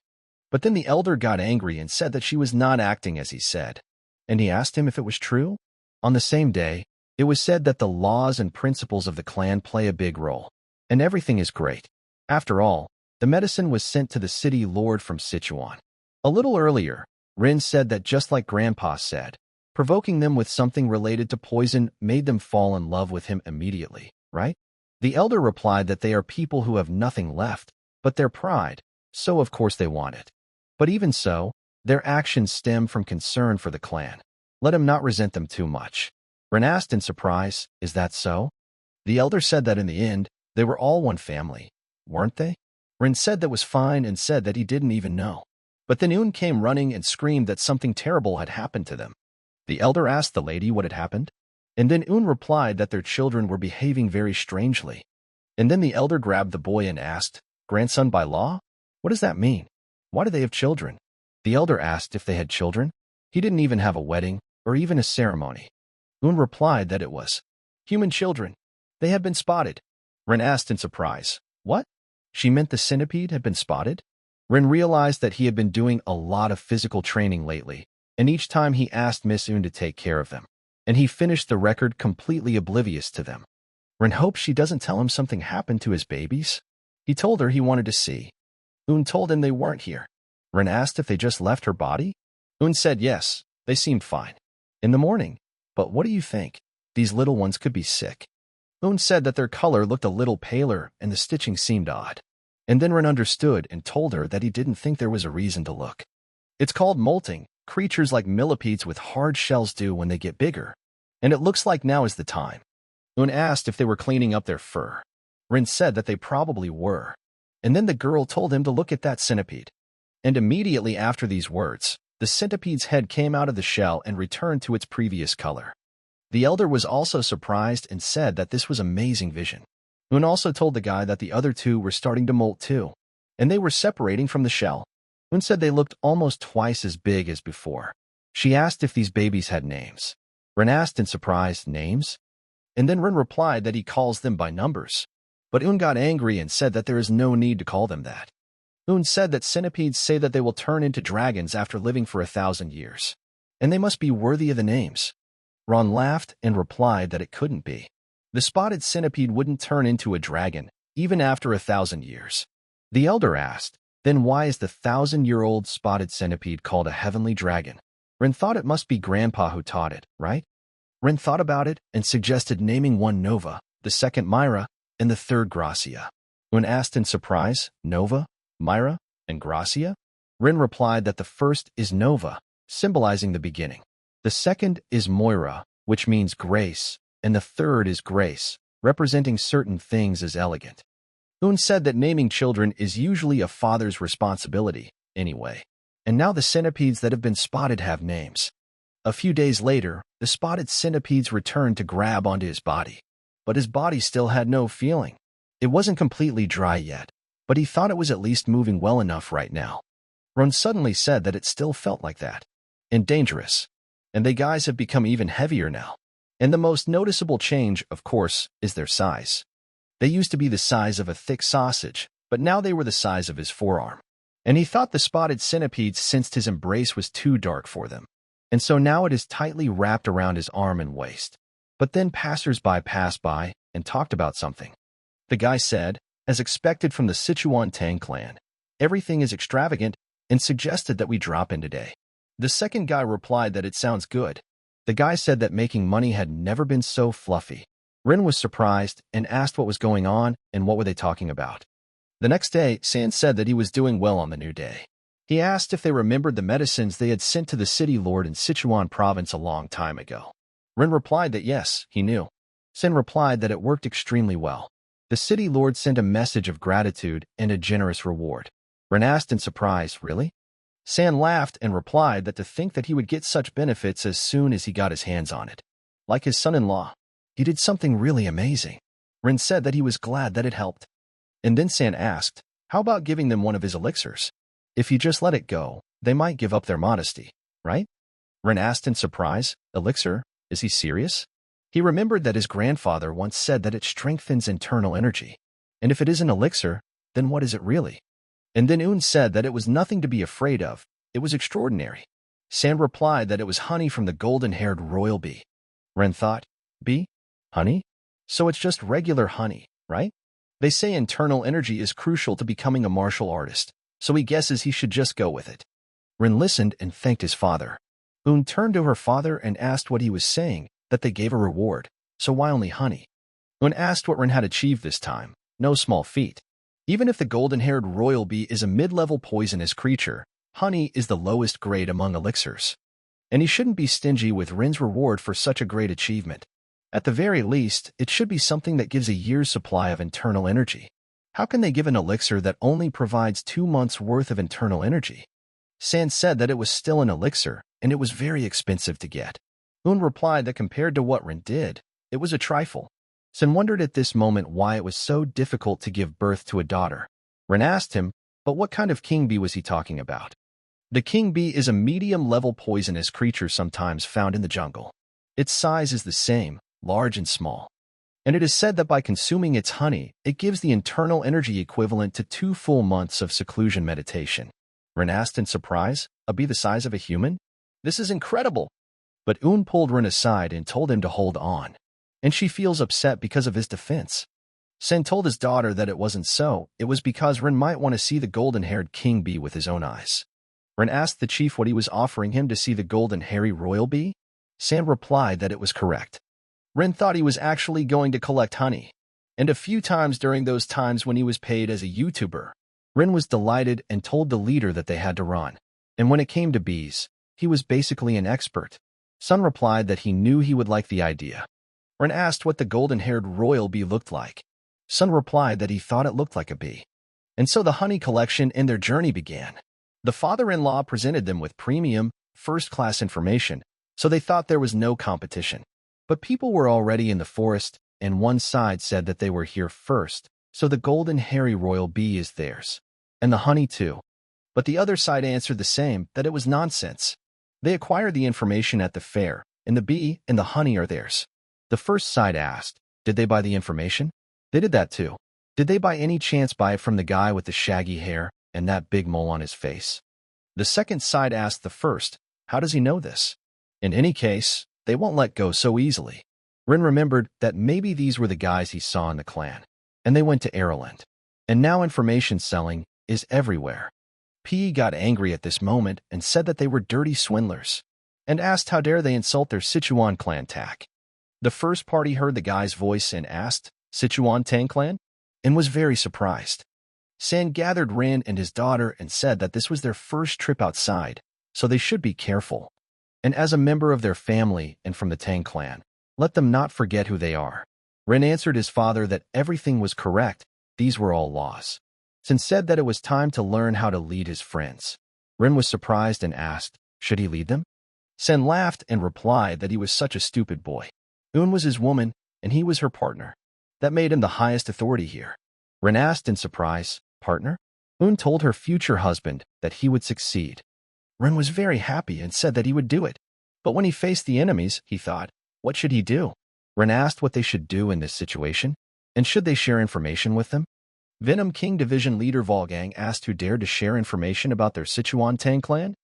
But then the elder got angry and said that she was not acting as he said. And he asked him if it was true. On the same day, it was said that the laws and principles of the clan play a big role. And everything is great. After all, the medicine was sent to the city lord from Sichuan. A little earlier, Ren said that just like Grandpa said, provoking them with something related to poison made them fall in love with him immediately, right? The elder replied that they are people who have nothing left but their pride, so of course they want it. But even so, their actions stem from concern for the clan. Let him not resent them too much. Ren asked in surprise, is that so? The elder said that in the end, they were all one family, weren't they? Ren said that was fine and said that he didn't even know. But then came running and screamed that something terrible had happened to them. The elder asked the lady what had happened, and then replied that their children were behaving very strangely. And then the elder grabbed the boy and asked, grandson by law? What does that mean? Why do they have children? The elder asked if they had children. He didn't even have a wedding or even a ceremony. Replied that it was human children. They had been spotted. Ren asked in surprise, what? She meant the centipede had been spotted? Ren realized that he had been doing a lot of physical training lately, and each time he asked Miss to take care of them, and he finished the record completely oblivious to them. Ren hoped she doesn't tell him something happened to his babies. He told her he wanted to see. Told him they weren't here. Ren asked if they just left her body. Said yes, they seemed fine. In the morning. But what do you think? These little ones could be sick. Said that their color looked a little paler and the stitching seemed odd. And then Ren understood and told her that he didn't think there was a reason to look. It's called molting. Creatures like millipedes with hard shells do when they get bigger. And it looks like now is the time. Asked if they were cleaning up their fur. Ren said that they probably were. And then the girl told him to look at that centipede. And immediately after these words, the centipede's head came out of the shell and returned to its previous color. The elder was also surprised and said that this was amazing vision. Also told the guy that the other two were starting to molt too, and they were separating from the shell. Said they looked almost twice as big as before. She asked if these babies had names. Ren asked in surprise, names? And then Ren replied that he calls them by numbers. But got angry and said that there is no need to call them that. Said that centipedes say that they will turn into dragons after living for 1,000 years. And they must be worthy of the names. Ron laughed and replied that it couldn't be. The spotted centipede wouldn't turn into a dragon, even after 1,000 years. The elder asked, then why is the 1,000-year-old spotted centipede called a heavenly dragon? Ren thought it must be Grandpa who taught it, right? Ren thought about it and suggested naming one Nova, the second Myra, and the third Gracia. Asked in surprise, Nova, Myra, and Gracia? Ren replied that the first is Nova, symbolizing the beginning. The second is Moira, which means grace, and the third is Grace, representing certain things as elegant. Un said that naming children is usually a father's responsibility, anyway. And now the centipedes that have been spotted have names. A few days later, the spotted centipedes returned to grab onto his body. But his body still had no feeling. It wasn't completely dry yet, but he thought it was at least moving well enough right now. Ron suddenly said that it still felt like that. And dangerous. And the guys have become even heavier now. And the most noticeable change, of course, is their size. They used to be the size of a thick sausage, but now they were the size of his forearm. And he thought the spotted centipedes sensed his embrace was too dark for them. And so now it is tightly wrapped around his arm and waist. But then passers-by passed by and talked about something. The guy said, as expected from the Sichuan Tang Clan, everything is extravagant, and suggested that we drop in today. The second guy replied that it sounds good. The guy said that making money had never been so fluffy. Rin was surprised and asked what was going on and what were they talking about. The next day, San said that he was doing well on the new day. He asked if they remembered the medicines they had sent to the city lord in Sichuan province a long time ago. Rin replied that yes, he knew. San replied that it worked extremely well. The city lord sent a message of gratitude and a generous reward. Rin asked in surprise, really? San laughed and replied that to think that he would get such benefits as soon as he got his hands on it. Like his son-in-law, he did something really amazing. Rin said that he was glad that it helped. And then San asked, how about giving them one of his elixirs? If you just let it go, they might give up their modesty, right? Rin asked in surprise, elixir? Is he serious? He remembered that his grandfather once said that it strengthens internal energy. And if it isn't elixir, then what is it really? And then Un said that it was nothing to be afraid of. It was extraordinary. San replied that it was honey from the golden-haired royal bee. Ren thought, bee? Honey? So it's just regular honey, right? They say internal energy is crucial to becoming a martial artist, so he guesses he should just go with it. Ren listened and thanked his father. Un turned to her father and asked what he was saying, that they gave a reward, so why only honey? Un asked what Ren had achieved this time, no small feat. Even if the golden-haired royal bee is a mid-level poisonous creature, honey is the lowest grade among elixirs. And he shouldn't be stingy with Ren's reward for such a great achievement. At the very least, it should be something that gives a year's supply of internal energy. How can they give an elixir that only provides 2 months' worth of internal energy? San said that it was still an elixir, and it was very expensive to get. Un replied that compared to what Ren did, it was a trifle. San wondered at this moment why it was so difficult to give birth to a daughter. Ren asked him, but what kind of king bee was he talking about? The king bee is a medium-level poisonous creature sometimes found in the jungle. Its size is the same, large and small. And it is said that by consuming its honey, it gives the internal energy equivalent to 2 full months of seclusion meditation. Ren asked in surprise, a bee the size of a human? This is incredible! But Un pulled Ren aside and told him to hold on. And she feels upset because of his defense. Sen told his daughter that it wasn't so, it was because Ren might want to see the golden-haired king bee with his own eyes. Ren asked the chief what he was offering him to see the golden-hairy royal bee. San replied that it was correct. Ren thought he was actually going to collect honey. And a few times during those times when he was paid as a YouTuber, Ren was delighted and told the leader that they had to run. And when it came to bees, he was basically an expert. Sun replied that he knew he would like the idea. Ren asked what the golden-haired royal bee looked like. Sun replied that he thought it looked like a bee. And so the honey collection and their journey began. The father-in-law presented them with premium, first-class information, so they thought there was no competition. But people were already in the forest, and one side said that they were here first, so the golden-hairy royal bee is theirs. And the honey too. But the other side answered the same, that it was nonsense. They acquired the information at the fair, and the bee and the honey are theirs. The first side asked, did they buy the information? They did that too. Did they by any chance buy it from the guy with the shaggy hair and that big mole on his face? The second side asked the first, how does he know this? In any case, they won't let go so easily. Ren remembered that maybe these were the guys he saw in the clan, and they went to enrollment. And now information selling is everywhere. P got angry at this moment and said that they were dirty swindlers, and asked how dare they insult their Sichuan clan tack. The first party heard the guy's voice and asked, Sichuan Tang Clan? And was very surprised. San gathered Ren and his daughter and said that this was their first trip outside, so they should be careful. And as a member of their family and from the Tang Clan, let them not forget who they are. Ren answered his father that everything was correct, These were all laws. Sin said that it was time to learn how to lead his friends. Rin was surprised and asked, should he lead them? Sen laughed and replied that he was such a stupid boy. Un was his woman, and he was her partner. That made him the highest authority here. Rin asked in surprise, partner? Un told her future husband that he would succeed. Rin was very happy and said that he would do it. But when he faced the enemies, he thought, what should he do? Rin asked what they should do in this situation, and should they share information with them? Venom King Division leader Volgang asked who dared to share information about their Sichuan Tang Clan.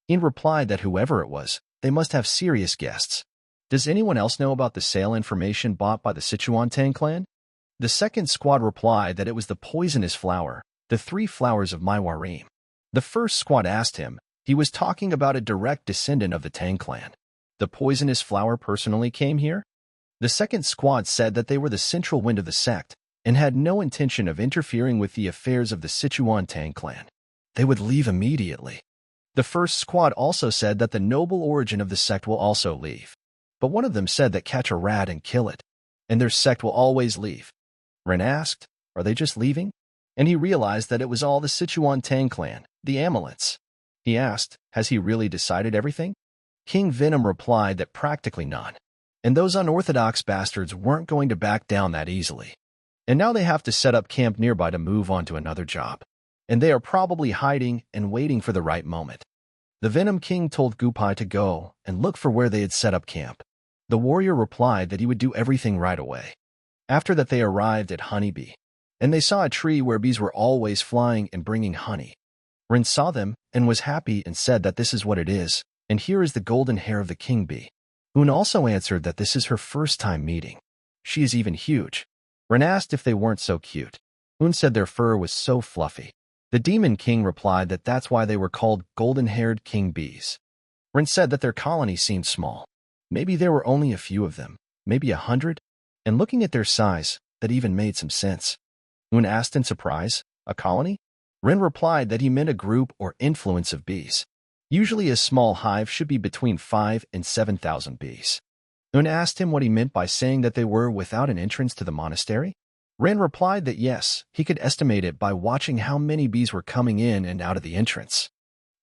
Ian replied that whoever it was, they must have serious guests. Does anyone else know about the sale information bought by the Sichuan Tang Clan? The second squad replied that it was the poisonous flower, the 3 flowers of Murim. The first squad asked him. He was talking about a direct descendant of the Tang Clan. The poisonous flower personally came here? The second squad said that they were the central wind of the sect and had no intention of interfering with the affairs of the Sichuan Tang Clan. They would leave immediately. The first squad also said that the noble origin of the sect will also leave. But one of them said that catch a rat and kill it, and their sect will always leave. Ren asked, are they just leaving? And he realized that it was all the Sichuan Tang Clan, the amulets. He asked, has he really decided everything? King Venom replied that practically none. And those unorthodox bastards weren't going to back down that easily. And now they have to set up camp nearby to move on to another job. And they are probably hiding and waiting for the right moment. The Venom King told Gupai to go and look for where they had set up camp. The warrior replied that he would do everything right away. After that they arrived at Honeybee, and they saw a tree where bees were always flying and bringing honey. Rin saw them and was happy and said that this is what it is, and here is the golden hair of the king bee. Un also answered that this is her first time meeting. She is even huge. Rin asked if they weren't so cute. Un said their fur was so fluffy. The Demon King replied that that's why they were called golden-haired king bees. Rin said that their colony seemed small. Maybe there were only a few of them, maybe 100, and looking at their size, that even made some sense. Un asked in surprise, a colony? Rin replied that he meant a group or influence of bees. Usually a small hive should be between 5 and 7,000 bees. Un asked him what he meant by saying that they were without an entrance to the monastery. Rin replied that yes, he could estimate it by watching how many bees were coming in and out of the entrance.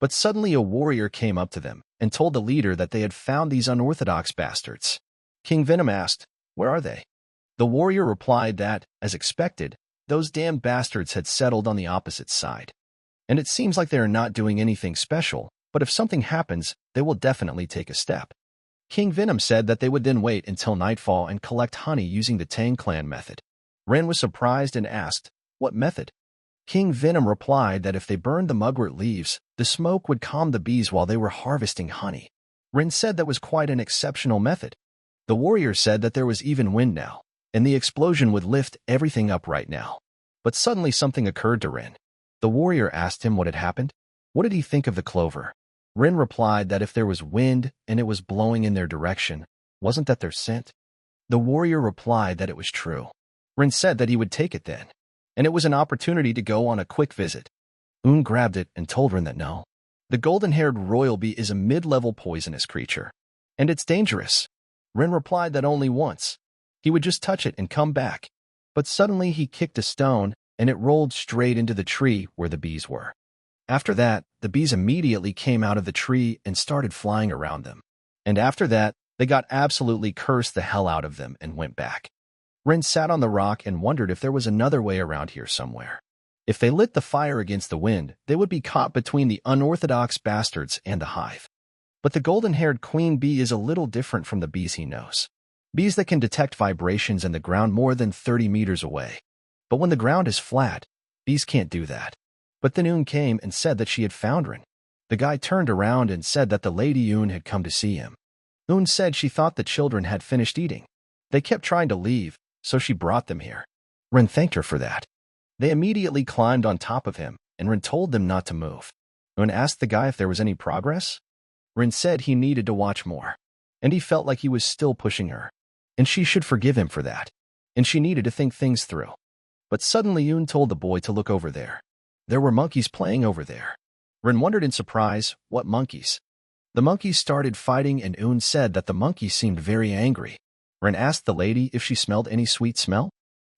But suddenly a warrior came up to them and told the leader that they had found these unorthodox bastards. King Venom asked, where are they? The warrior replied that, as expected, those damn bastards had settled on the opposite side. And it seems like they are not doing anything special, but if something happens, they will definitely take a step. King Venom said that they would then wait until nightfall and collect honey using the Tang Clan method. Ren was surprised and asked, what method? King Venom replied that if they burned the mugwort leaves, the smoke would calm the bees while they were harvesting honey. Ren said that was quite an exceptional method. The warrior said that there was even wind now, and the explosion would lift everything up right now. But suddenly something occurred to Ren. The warrior asked him what had happened. What did he think of the clover? Ren replied that if there was wind and it was blowing in their direction, wasn't that their scent? The warrior replied that it was true. Rin said that he would take it then, and it was an opportunity to go on a quick visit. Un grabbed it and told Rin that no. The golden-haired royal bee is a mid-level poisonous creature, and it's dangerous. Rin replied that only once. He would just touch it and come back. But suddenly he kicked a stone, and it rolled straight into the tree where the bees were. After that, the bees immediately came out of the tree and started flying around them. And after that, they got absolutely cursed the hell out of them and went back. Ren sat on the rock and wondered if there was another way around here somewhere. If they lit the fire against the wind, they would be caught between the unorthodox bastards and the hive. But the golden-haired queen bee is a little different from the bees he knows. Bees that can detect vibrations in the ground more than 30 meters away. But when the ground is flat, bees can't do that. But then Un came and said that she had found Ren. The guy turned around and said that the lady Un had come to see him. Un said she thought the children had finished eating. They kept trying to leave, so she brought them here. Ren thanked her for that. They immediately climbed on top of him, and Ren told them not to move. Un asked the guy if there was any progress. Ren said he needed to watch more, and he felt like he was still pushing her, and she should forgive him for that, and she needed to think things through. But suddenly Un told the boy to look over there. There were monkeys playing over there. Ren wondered in surprise, what monkeys? The monkeys started fighting, and Un said that the monkeys seemed very angry. Ren asked the lady if she smelled any sweet smell.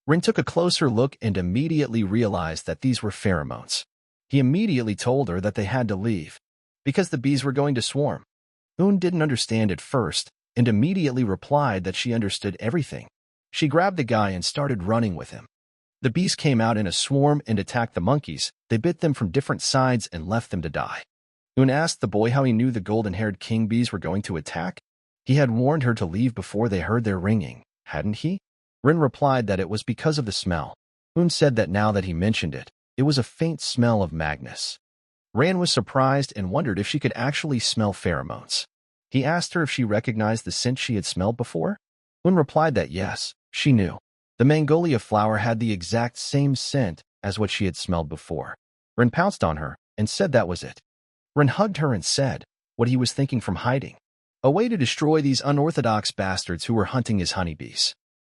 Rin took a closer look and immediately realized that these were pheromones. He immediately told her that they had to leave, because the bees were going to swarm. Un didn't understand at first, and immediately replied that she understood everything. She grabbed the guy and started running with him. The bees came out in a swarm and attacked the monkeys. They bit them from different sides and left them to die. Un asked the boy how he knew the golden-haired king bees were going to attack. He had warned her to leave before they heard their ringing, hadn't he? Rin replied that it was because of the smell. Un said that now that he mentioned it, it was a faint smell of Magnus. Ran was surprised and wondered if she could actually smell pheromones. He asked her if she recognized the scent she had smelled before. Un replied that yes, she knew. The Magnolia flower had the exact same scent as what she had smelled before. Rin pounced on her and said that was it. Rin hugged her and said what he was thinking from hiding. A way to destroy these unorthodox bastards who were hunting his honeybees.